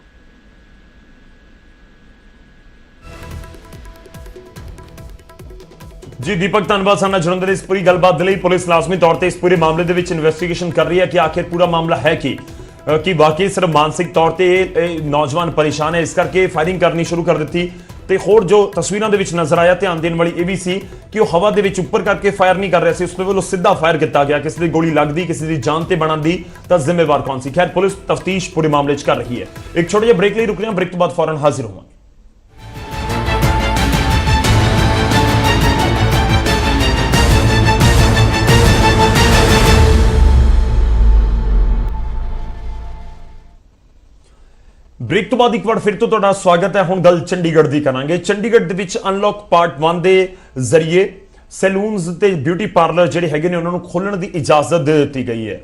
जी दीपक, धन्यवाद साडे नाल जुड़न दे लई। इस पूरी गलबात दे लई पुलिस लाजमी तौर पर इस पूरे मामले दे विच इन्वेस्टिगेशन कर रही है कि आखिर पूरा मामला है कि वाकई सिर्फ मानसिक तौर पर नौजवान परेशान है इस करके फायरिंग करनी शुरू कर दी। ਤੇ ਹੋਰ ਜੋ ਤਸਵੀਰਾਂ ਦੇ ਵਿੱਚ ਨਜ਼ਰ ਆਇਆ ਧਿਆਨ ਦੇਣ ਵਾਲੀ ਇਹ ਵੀ ਸੀ ਕਿ ਉਹ ਹਵਾ ਦੇ ਵਿੱਚ ਉੱਪਰ ਕਰਕੇ ਫਾਇਰ ਨਹੀਂ ਕਰ ਰਿਹਾ ਸੀ, ਉਸ ਦੇ ਵੱਲੋਂ ਸਿੱਧਾ ਫਾਇਰ ਕੀਤਾ ਗਿਆ। ਕਿਸੇ ਦੀ ਗੋਲੀ ਲੱਗਦੀ, ਕਿਸੇ ਦੀ ਜਾਨ ਤੇ ਬਣਾਉਂਦੀ ਤਾਂ ਜ਼ਿੰਮੇਵਾਰ ਕੌਣ ਸੀ? ਖੈਰ ਪੁਲਿਸ ਤਫਤੀਸ਼ ਪੂਰੇ ਮਾਮਲੇ 'ਚ ਕਰ ਰਹੀ ਹੈ। ਇੱਕ ਛੋਟੇ ਜਿਹੇ ਬ੍ਰੇਕ ਲਈ ਰੁਕ ਰਹੇ ਹਾਂ, ਬ੍ਰੇਕ ਤੋਂ ਬਾਅਦ ਫੌਰਨ ਹਾਜ਼ਰ ਹੋਵਾਂਗੇ। ਬ੍ਰੇਕ ਤੋਂ ਬਾਅਦ ਇੱਕ ਵਾਰ ਫਿਰ ਤੋਂ ਤੁਹਾਡਾ ਸਵਾਗਤ ਹੈ। ਹੁਣ ਗੱਲ ਚੰਡੀਗੜ੍ਹ ਦੀ ਕਰਾਂਗੇ। ਚੰਡੀਗੜ੍ਹ ਦੇ ਵਿੱਚ ਅਨਲੌਕ ਪਾਰਟ 1 ਦੇ ਜ਼ਰੀਏ ਸੈਲੂਨਸ ਤੇ ਬਿਊਟੀ ਪਾਰਲਰ ਜਿਹੜੇ ਹੈਗੇ ਨੇ ਉਹਨਾਂ ਨੂੰ ਖੋਲਣ ਦੀ ਇਜਾਜ਼ਤ ਦੇ ਦਿੱਤੀ ਗਈ ਹੈ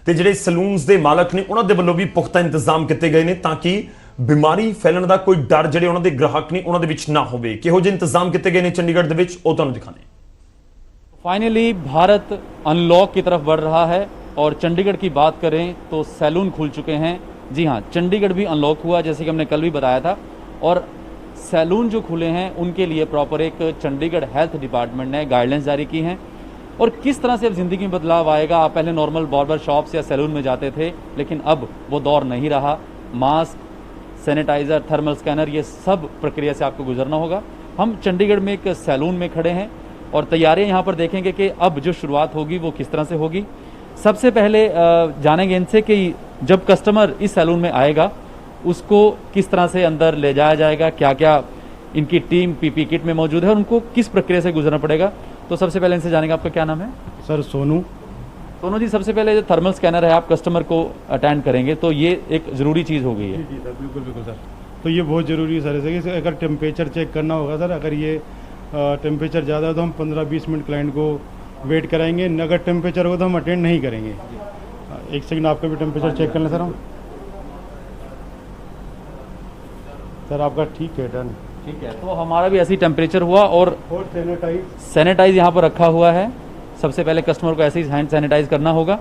ਤੇ ਜਿਹੜੇ ਸੈਲੂਨਸ ਦੇ ਮਾਲਕ ਨੇ ਉਹਨਾਂ ਦੇ ਵੱਲੋਂ ਵੀ ਪੁਖਤਾ ਇੰਤਜ਼ਾਮ ਕੀਤੇ ਗਏ ਨੇ ਤਾਂ ਕਿ ਬਿਮਾਰੀ ਫੈਲਣ ਦਾ ਕੋਈ ਡਰ ਜਿਹੜੇ ਉਹਨਾਂ ਦੇ ਗ੍ਰਾਹਕ ਨੇ ਉਹਨਾਂ ਦੇ ਵਿੱਚ ਨਾ ਹੋਵੇ। ਕਿਹੋ ਜਿਹੇ ਇੰਤਜ਼ਾਮ ਕੀਤੇ ਗਏ ਨੇ ਚੰਡੀਗੜ੍ਹ ਦੇ ਵਿੱਚ ਉਹ ਤੁਹਾਨੂੰ ਦਿਖਾਣੇ। फाइनली भारत अनलॉक की तरफ बढ़ रहा है और चंडीगढ़ की बात करें तो सैलून खुल चुके हैं। जी हाँ, चंडीगढ़ भी अनलॉक हुआ जैसे कि हमने कल भी बताया था और सैलून जो खुले हैं उनके लिए प्रॉपर एक चंडीगढ़ हेल्थ डिपार्टमेंट ने गाइडलाइंस जारी की हैं और किस तरह से अब ज़िंदगी में बदलाव आएगा। आप पहले नॉर्मल बार्बर शॉप्स या सैलून में जाते थे लेकिन अब वो दौर नहीं रहा। मास्क, सैनिटाइज़र, थर्मल स्कैनर ये सब प्रक्रिया से आपको गुजरना होगा। हम चंडीगढ़ में एक सैलून में खड़े हैं और तैयारियां यहाँ पर देखेंगे कि अब जो शुरुआत होगी वो किस तरह से होगी। सबसे पहले जानेंगे इनसे कि जब कस्टमर इस सैलून में आएगा उसको किस तरह से अंदर ले जाया जाएगा, क्या क्या इनकी टीम पीपी किट में मौजूद है और उनको किस प्रक्रिया से गुजरना पड़ेगा। तो सबसे पहले इनसे जानेंगे आपका क्या नाम है? सर सोनू। सोनू जी, सबसे पहले जो थर्मल स्कैनर है आप कस्टमर को अटेंड करेंगे तो ये एक ज़रूरी चीज़ हो गई है। जी सर, बिल्कुल बिल्कुल सर। तो ये बहुत ज़रूरी है सर। जैसे अगर टेम्परेचर चेक करना होगा सर, अगर ये टेम्परेचर ज़्यादा है तो हम 15-20 मिनट क्लाइंट को वेट कराएंगे, अगर टेम्परेचर होगा तो हम अटेंड नहीं करेंगे। एक सेकंड आपका भी टेम्परेचर चेक कर लें सर हम। सर आपका ठीक है, डन। ठीक है, तो हमारा भी ऐसे ही टेम्परेचर हुआ और सैनिटाइज यहाँ पर रखा हुआ है। सबसे पहले कस्टमर को ऐसे ही हैंड सैनिटाइज करना होगा।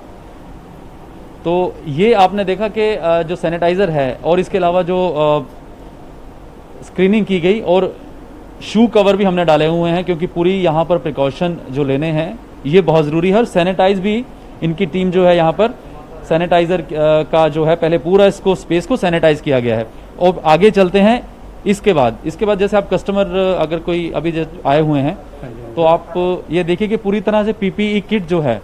तो ये आपने देखा कि जो सैनिटाइज़र है और इसके अलावा जो स्क्रीनिंग की गई और शू कवर भी हमने डाले हुए हैं क्योंकि पूरी यहाँ पर प्रिकॉशन जो लेने हैं ये बहुत ज़रूरी है। और सैनिटाइज भी इनकी टीम जो है यहाँ पर सैनिटाइज़र का जो है पहले पूरा इसको स्पेस को सैनिटाइज किया गया है। और आगे चलते हैं इसके बाद जैसे आप कस्टमर अगर कोई अभी आए हुए हैं तो आप ये देखिए कि पूरी तरह से पीपीई किट जो है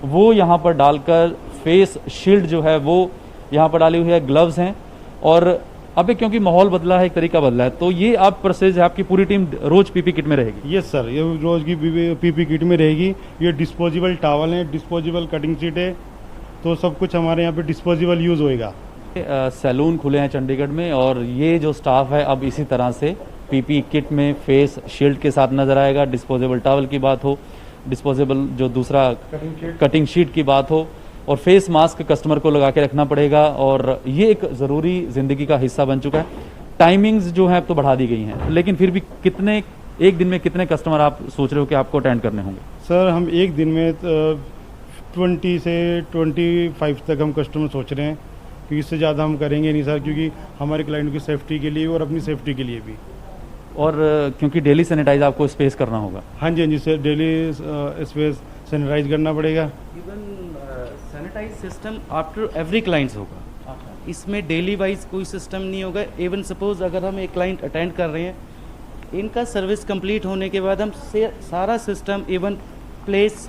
वो यहाँ पर डालकर, फेस शील्ड जो है वो यहाँ पर डाली हुई है, ग्लव्स हैं और अभी क्योंकि माहौल बदला है, एक तरीका बदला है तो ये आप प्रोसेस है, आपकी पूरी टीम रोज पीपी किट में रहेगी। यस सर, ये रोज की पीपी किट में रहेगी। ये डिस्पोजेबल टावल है, डिस्पोजेबल कटिंग शीट है, तो सब कुछ हमारे यहाँ पे डिस्पोजेबल यूज होएगा। सैलून खुले हैं चंडीगढ़ में और ये जो स्टाफ है अब इसी तरह से पीपी किट में फेस शील्ड के साथ नजर आएगा। डिस्पोजेबल टावल की बात हो, डिस्पोजेबल जो दूसरा कटिंग शीट की बात हो और फेस मास्क कस्टमर को लगा के रखना पड़ेगा और ये एक ज़रूरी ज़िंदगी का हिस्सा बन चुका है। टाइमिंग्स जो है अब तो बढ़ा दी गई हैं लेकिन फिर भी एक दिन में कितने कस्टमर आप सोच रहे हो कि आपको अटेंड करने होंगे? सर हम एक दिन में 20 से 25 तक हम कस्टमर सोच रहे हैं क्योंकि इससे ज़्यादा हम करेंगे नहीं सर, क्योंकि हमारे क्लाइंट की सेफ्टी के लिए और अपनी सेफ्टी के लिए भी। और क्योंकि डेली सैनिटाइज आपको स्पेस करना होगा। हाँ जी सर, डेली स्पेस सैनिटाइज करना पड़ेगा। Even sanitise system after every clients होगा, इसमें डेली वाइज कोई सिस्टम नहीं होगा। इवन सपोज अगर हम एक क्लाइंट अटेंड कर रहे हैं, इनका सर्विस कंप्लीट होने के बाद हम सारा सिस्टम इवन प्लेस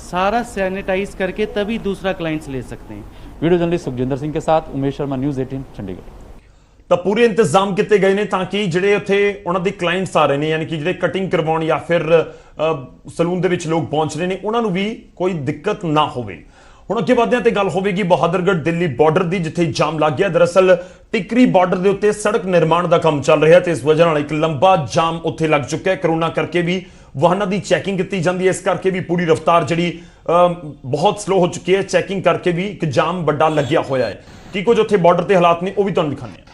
सारा सैनिटाइज करके तभी दूसरा क्लाइंट्स ले सकते हैं। वीडियो जर्नलिस्ट सुखजिंदर सिंह के साथ उमेश शर्मा, न्यूज़ 18 चंडीगढ़। ਤਾਂ ਪੂਰੇ ਇੰਤਜ਼ਾਮ ਕੀਤੇ ਗਏ ਨੇ ਤਾਂ ਕਿ ਜਿਹੜੇ ਉੱਥੇ ਉਹਨਾਂ ਦੇ ਕਲਾਇੰਟਸ ਆ ਰਹੇ ਨੇ ਯਾਨੀ ਕਿ ਜਿਹੜੇ ਕਟਿੰਗ ਕਰਵਾਉਣ ਜਾਂ ਫਿਰ ਸਲੂਨ ਦੇ ਵਿੱਚ ਲੋਕ ਪਹੁੰਚ ਰਹੇ ਨੇ ਉਹਨਾਂ ਨੂੰ ਵੀ ਕੋਈ ਦਿੱਕਤ ਨਾ ਹੋਵੇ। ਹੁਣ ਅੱਗੇ ਵਧਦੇ ਹਾਂ ਤੇ ਗੱਲ ਹੋਵੇਗੀ ਬਹਾਦਰਗੜ੍ਹ ਦਿੱਲੀ ਬਾਰਡਰ ਦੀ ਜਿੱਥੇ ਜਾਮ ਲੱਗ ਗਿਆ। ਦਰਅਸਲ ਟਿਕਰੀ ਬਾਰਡਰ ਦੇ ਉੱਤੇ ਸੜਕ ਨਿਰਮਾਣ ਦਾ ਕੰਮ ਚੱਲ ਰਿਹਾ ਤੇ ਇਸ ਵਜ੍ਹਾ ਨਾਲ ਇੱਕ ਲੰਬਾ ਜਾਮ ਉੱਥੇ ਲੱਗ ਚੁੱਕਾ ਹੈ। ਕਰੋਨਾ ਕਰਕੇ ਵੀ ਵਾਹਨਾਂ ਦੀ ਚੈਕਿੰਗ ਕੀਤੀ ਜਾਂਦੀ ਹੈ, ਇਸ ਕਰਕੇ ਵੀ ਪੂਰੀ ਰਫ਼ਤਾਰ ਜਿਹੜੀ ਬਹੁਤ ਸਲੋ ਹੋ ਚੁੱਕੀ ਹੈ। ਚੈਕਿੰਗ ਕਰਕੇ ਵੀ ਇੱਕ ਜਾਮ ਵੱਡਾ ਲੱਗਿਆ ਹੋਇਆ ਹੈ। ਕੀ ਕੁਝ ਉੱਥੇ ਬਾਰਡਰ ਤੇ ਹਾਲਾਤ ਨੇ ਉਹ ਵੀ ਤੁਹਾਨੂੰ ਦਿਖਾਉਂਦੇ ਹਾਂ।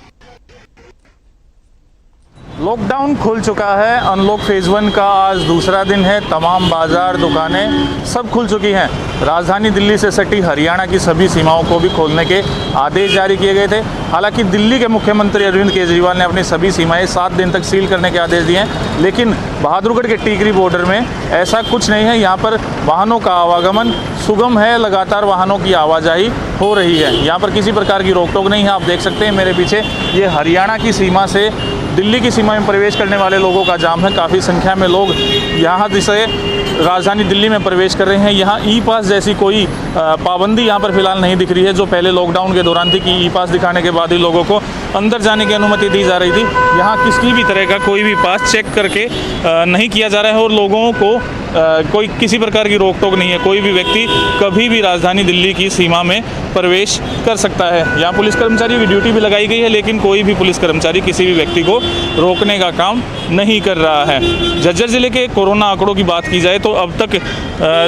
लॉकडाउन खुल चुका है। अनलॉक फेज़ 1 का आज दूसरा दिन है। तमाम बाजार, दुकानें सब खुल चुकी हैं। राजधानी दिल्ली से सटी हरियाणा की सभी सीमाओं को भी खोलने के आदेश जारी किए गए थे। हालांकि दिल्ली के मुख्यमंत्री अरविंद केजरीवाल ने अपनी सभी सीमाएं 7 दिन तक सील करने के आदेश दिए हैं, लेकिन बहादुरगढ़ के टीकरी बॉर्डर में ऐसा कुछ नहीं है। यहाँ पर वाहनों का आवागमन सुगम है, लगातार वाहनों की आवाजाही हो रही है। यहाँ पर किसी प्रकार की रोक टोक नहीं है। आप देख सकते हैं मेरे पीछे ये हरियाणा की सीमा से दिल्ली की सीमा में प्रवेश करने वाले लोगों का जाम है। काफ़ी संख्या में लोग यहाँ से राजधानी दिल्ली में प्रवेश कर रहे हैं। यहाँ ई पास जैसी कोई पाबंदी यहाँ पर फिलहाल नहीं दिख रही है, जो पहले लॉकडाउन के दौरान थी कि ई पास दिखाने के बाद ही लोगों को अंदर जाने की अनुमति दी जा रही थी। यहाँ किसी भी तरह का कोई भी पास चेक करके नहीं किया जा रहा है और लोगों को कोई किसी प्रकार की रोक टोक नहीं है। कोई भी व्यक्ति कभी भी राजधानी दिल्ली की सीमा में प्रवेश कर सकता है। यहाँ पुलिस कर्मचारियों की ड्यूटी भी लगाई गई है, लेकिन कोई भी पुलिस कर्मचारी किसी भी व्यक्ति को रोकने का काम नहीं कर रहा है। झज्जर जिले के कोरोना आंकड़ों की बात की जाए तो अब तक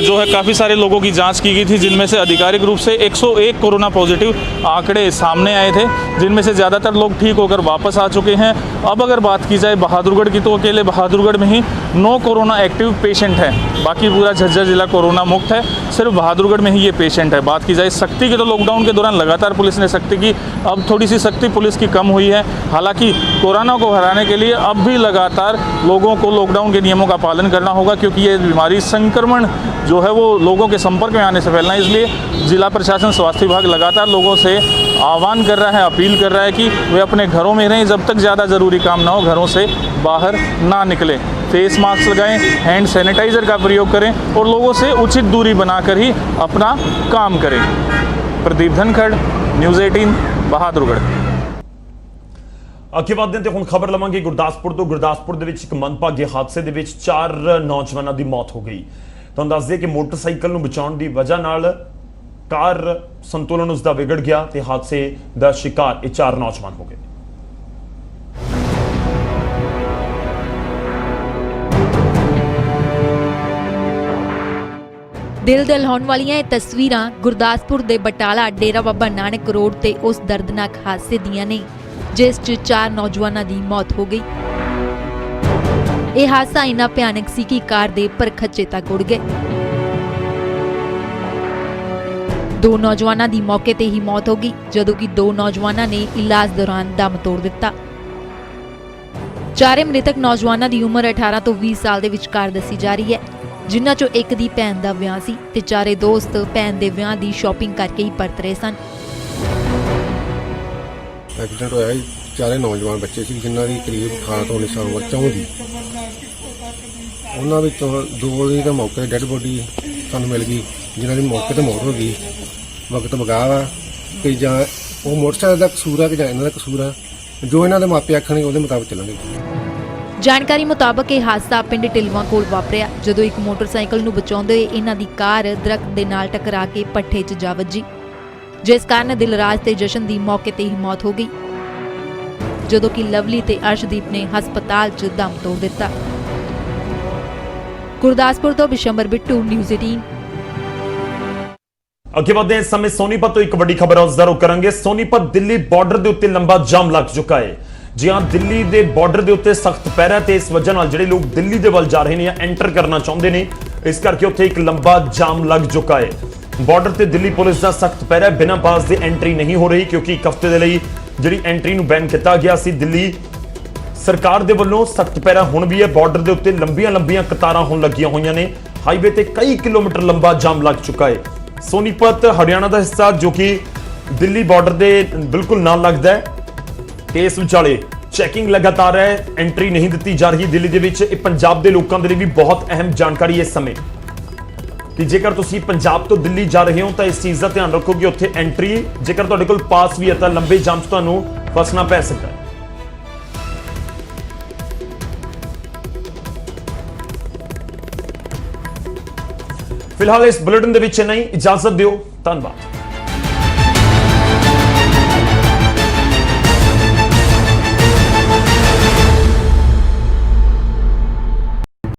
जो है काफ़ी सारे लोगों की जांच की गई थी, जिनमें से आधिकारिक रूप से 101 कोरोना पॉजिटिव आंकड़े सामने आए थे, जिनमें से ज़्यादातर लोग ठीक होकर वापस आ चुके हैं। अब अगर बात की जाए बहादुरगढ़ की, तो अकेले बहादुरगढ़ में ही 9 कोरोना एक्टिव पेशेंट हैं। बाकी पूरा झज्जर जिला कोरोना मुक्त है, सिर्फ बहादुरगढ़ में ही ये पेशेंट है। बात की जाए सख्ती की, तो लॉकडाउन के दौरान लगातार पुलिस ने सख्ती की। अब थोड़ी सी सख्ती पुलिस की कम हुई है। हालांकि कोरोना को हराने के लिए अब भी लगातार लोगों को लॉकडाउन के नियमों का पालन करना होगा, क्योंकि ये बीमारी संक्रमण जो है वो लोगों के संपर्क में आने से फैलना है। इसलिए जिला प्रशासन, स्वास्थ्य विभाग लगातार लोगों से आह्वान कर रहा है, अपील कर रहा है कि वे अपने घरों में रहें। जब तक ज़्यादा ज़रूरी काम ना हो, घरों से बाहर ना निकलें। फेस मास्क लगाएं, हैंड सैनिटाइज़र का प्रयोग करें और लोगों से उचित दूरी बनाकर ही अपना काम करें। प्रदीप धनखड़, न्यूज़ 18 बहादुरगढ़। ਅੱਗੇ ਵਧਦੇ ਤੇ ਹੁਣ ਖਬਰ ਲਵਾਂਗੇ ਗੁਰਦਾਸਪੁਰ ਤੋਂ। ਗੁਰਦਾਸਪੁਰ ਦੇ ਵਿੱਚ ਇੱਕ ਮੰਦਭਾਗੇ ਹਾਦਸੇ ਦੇ ਵਿੱਚ 4 ਨੌਜਵਾਨਾਂ ਦੀ ਮੌਤ ਹੋ ਗਈ। ਤੁਹਾਨੂੰ ਦੱਸ ਦਈਏ ਕਿ ਮੋਟਰਸਾਈਕਲ ਨੂੰ ਬਚਾਉਣ ਦੀ ਵਜ੍ਹਾ ਨਾਲ ਕਾਰ ਸੰਤੁਲਨ ਉਸ ਦਾ ਵਿਗੜ ਗਿਆ ਤੇ ਹਾਦਸੇ ਦਾ ਸ਼ਿਕਾਰ ਇਹ 4 ਨੌਜਵਾਨ ਹੋ ਗਏ। ਦਿਲ ਦਹਿਲਾਉਣ ਵਾਲੀਆਂ ਇਹ ਤਸਵੀਰਾਂ ਗੁਰਦਾਸਪੁਰ ਦੇ ਬਟਾਲਾ ਡੇਰਾ ਬਾਬਾ ਨਾਨਕ ਰੋਡ ਤੇ ਉਸ ਦਰਦਨਾਕ ਹਾਦਸੇ ਦੀਆਂ ਨੇ, ਜਿਸ 'ਚ 4 ਨੌਜਵਾਨਾਂ ਦੀ ਮੌਤ ਹੋ ਗਈ। ਇਹ ਹਾਦਸਾ ਇੰਨਾ ਭਿਆਨਕ ਸੀ ਕਿ ਕਾਰ ਦੇ ਪਰਖੱਚੇ ਤੱਕ ਉੱਡ ਗਏ। 2 ਨੌਜਵਾਨਾਂ ਦੀ ਮੌਕੇ ਤੇ ਹੀ ਮੌਤ ਹੋ ਗਈ, ਜਦੋਂ ਕਿ 2 ਨੌਜਵਾਨਾਂ ਨੇ ਇਲਾਜ ਦੌਰਾਨ ਦਮ ਤੋੜ ਦਿੱਤਾ। ਚਾਰੇ ਮ੍ਰਿਤਕ ਨੌਜਵਾਨਾਂ ਦੀ ਉਮਰ 18 ਤੋਂ 20 ਸਾਲ ਦੇ ਵਿਚਕਾਰ ਦੱਸੀ ਜਾ ਰਹੀ ਹੈ, ਜਿਨ੍ਹਾਂ 'ਚੋਂ ਇੱਕ ਦੀ ਭੈਣ ਦਾ ਵਿਆਹ ਸੀ ਤੇ ਚਾਰੇ ਦੋਸਤ ਭੈਣ ਦੇ ਵਿਆਹ ਦੀ ਸ਼ਾਪਿੰਗ ਕਰਕੇ ਹੀ ਪਰਤ ਰਹੇ ਸਨ। ਐਕਸੀਡੈਂਟ ਹੋਇਆ ਜੀ, 4 ਨੌਜਵਾਨ ਬੱਚੇ ਸੀ, ਜਿਨ੍ਹਾਂ ਦੀ ਕਰੀਬ 18 ਤੋਂ 19 ਸਾਲ ਉਮਰ 4 ਦੀ। ਉਹਨਾਂ ਵਿੱਚੋਂ 2 ਦੀ ਤਾਂ ਮੌਕੇ 'ਤੇ ਡੈੱਡ ਬੋਡੀ ਸਾਨੂੰ ਮਿਲ ਗਈ, ਜਿਨ੍ਹਾਂ ਦੀ ਮੌਕੇ 'ਤੇ ਮੌਤ ਹੋ ਗਈ। ਵਕਤ ਬਗਾ ਵਾ ਕਿ ਜਾਂ ਉਹ ਮੋਟਰਸਾਈਕਲ ਦਾ ਕਸੂਰ ਆ ਕਿ ਜਾਂ ਇਹਨਾਂ ਦਾ ਕਸੂਰ ਆ, ਜੋ ਇਹਨਾਂ ਦੇ ਮਾਪੇ ਆਖਣਗੇ ਉਹਦੇ ਮੁਤਾਬਕ ਚੱਲਾਂਗੇ। ਜਾਣਕਾਰੀ ਮੁਤਾਬਕ ਇਹ ਹਾਦਸਾ ਪਿੰਡ ਢਿਲਵਾਂ ਕੋਲ ਵਾਪਰਿਆ, ਜਦੋਂ ਇੱਕ ਮੋਟਰਸਾਈਕਲ ਨੂੰ ਬਚਾਉਂਦੇ ਹੋਏ ਇਹਨਾਂ ਦੀ ਕਾਰ ਦਰਖਤ ਦੇ ਨਾਲ ਟਕਰਾ ਕੇ ਪੱਠੇ 'ਚ ਜਾ ਵੱਜੀ, ਜਿਸ ਕਾਰਨ ਦਿਲਰਾਜ ਤੇ ਜਸ਼ਨ ਦੀ ਮੌਕੇ ਤੇ ਹੀ ਮੌਤ ਹੋ ਗਈ, ਜਦੋਂ ਕਿ ਲਵਲੀ ਤੇ ਅਰਸ਼ਦੀਪ ਨੇ ਹਸਪਤਾਲ 'ਚ ਦਮ ਤੋੜ ਦਿੱਤਾ। ਗੁਰਦਾਸਪੁਰ ਤੋਂ ਬਿਸ਼ੰਬਰ ਬਿੱਟੂ, ਨਿਊਜ਼ 18। ਅੱਗੇ ਵਧਦੇ ਹਾਂ। ਇਸ ਸਮੇਂ ਸੋਨੀਪਤ ਤੋਂ ਇੱਕ ਵੱਡੀ ਖਬਰ ਉਸ ਦਾ ਰੁਖ ਕਰਾਂਗੇ। ਸੋਨੀਪਤ ਦਿੱਲੀ ਬਾਰਡਰ ਦੇ ਉੱਤੇ ਲੰਬਾ ਜਾਮ ਲੱਗ ਚੁੱਕਾ ਹੈ। ਜੀ ਹਾਂ, ਦਿੱਲੀ ਦੇ ਬਾਰਡਰ ਦੇ ਉੱਤੇ ਸਖਤ ਪਹਿਰਾ ਤੇ ਇਸ ਵਜ੍ਹਾ ਨਾਲ ਜਿਹੜੇ ਲੋਕ ਦਿੱਲੀ ਦੇ ਵੱਲ ਜਾ ਰਹੇ ਨੇ ਜਾਂ ਐਂਟਰ ਕਰਨਾ ਚਾਹੁੰਦੇ ਨੇ, ਇਸ ਕਰਕੇ ਉੱਥੇ ਇੱਕ ਲੰਬਾ ਜਾਮ ਲੱਗ ਚੁੱਕਾ ਹੈ। ਬਾਰਡਰ ਤੇ ਦਿੱਲੀ ਪੁਲਿਸ ਦਾ ਸਖਤ ਪਹਿਰਾ, ਬਿਨਾਂ ਪਾਸ ਦੇ ਐਂਟਰੀ ਨਹੀਂ ਹੋ ਰਹੀ, ਕਿਉਂਕਿ ਇੱਕ ਹਫ਼ਤੇ ਦੇ ਲਈ ਜਿਹੜੀ ਐਂਟਰੀ ਨੂੰ ਬੈਨ ਕੀਤਾ ਗਿਆ ਸੀ। ਦਿੱਲੀ ਸਰਕਾਰ ਦੇ ਵੱਲੋਂ ਸਖਤ ਪਹਿਰਾ ਹੁਣ ਵੀ ਹੈ। ਬਾਰਡਰ ਦੇ ਉੱਤੇ ਲੰਬੀਆਂ ਕਤਾਰਾਂ ਹੋਣ ਲੱਗੀਆਂ ਹੋਈਆਂ ਨੇ। ਹਾਈਵੇ ਤੇ ਕਈ ਕਿਲੋਮੀਟਰ ਲੰਬਾ ਜਾਮ ਲੱਗ ਚੁੱਕਾ ਹੈ। ਸੋਨੀਪਤ ਹਰਿਆਣਾ ਦਾ ਹਿੱਸਾ, ਜੋ ਕਿ ਦਿੱਲੀ ਬਾਰਡਰ ਦੇ ਬਿਲਕੁਲ ਨਾਲ ਲੱਗਦਾ ਹੈ, ਤੇ ਇਸ ਵਿਚਾਲੇ ਚੈਕਿੰਗ ਲਗਾਤਾਰ ਹੈ, ਐਂਟਰੀ ਨਹੀਂ ਦਿੱਤੀ ਜਾ ਰਹੀ ਦਿੱਲੀ ਦੇ ਵਿੱਚ। ਇਹ ਪੰਜਾਬ ਦੇ ਲੋਕਾਂ ਦੇ ਲਈ ਵੀ ਬਹੁਤ ਅਹਿਮ ਜਾਣਕਾਰੀ ਇਸ ਸਮੇਂ ਕਿ ਜੇਕਰ ਤੁਸੀਂ ਪੰਜਾਬ ਤੋਂ ਦਿੱਲੀ ਜਾ ਰਹੇ ਹੋ ਤਾਂ ਇਸ ਚੀਜ਼ ਦਾ ਧਿਆਨ ਰੱਖੋ ਕਿ ਉੱਥੇ ਐਂਟਰੀ, ਜੇਕਰ ਤੁਹਾਡੇ ਕੋਲ ਪਾਸ ਵੀ ਹੈ ਤਾਂ ਲੰਬੇ ਜਾਮ 'ਚ ਤੁਹਾਨੂੰ ਫਸਣਾ ਪੈ ਸਕਦਾ ਹੈ। ਫਿਲਹਾਲ ਇਸ ਬੁਲੇਟਿਨ ਦੇ ਵਿੱਚ ਨਹੀਂ, ਇਜਾਜ਼ਤ ਦਿਓ, ਧੰਨਵਾਦ।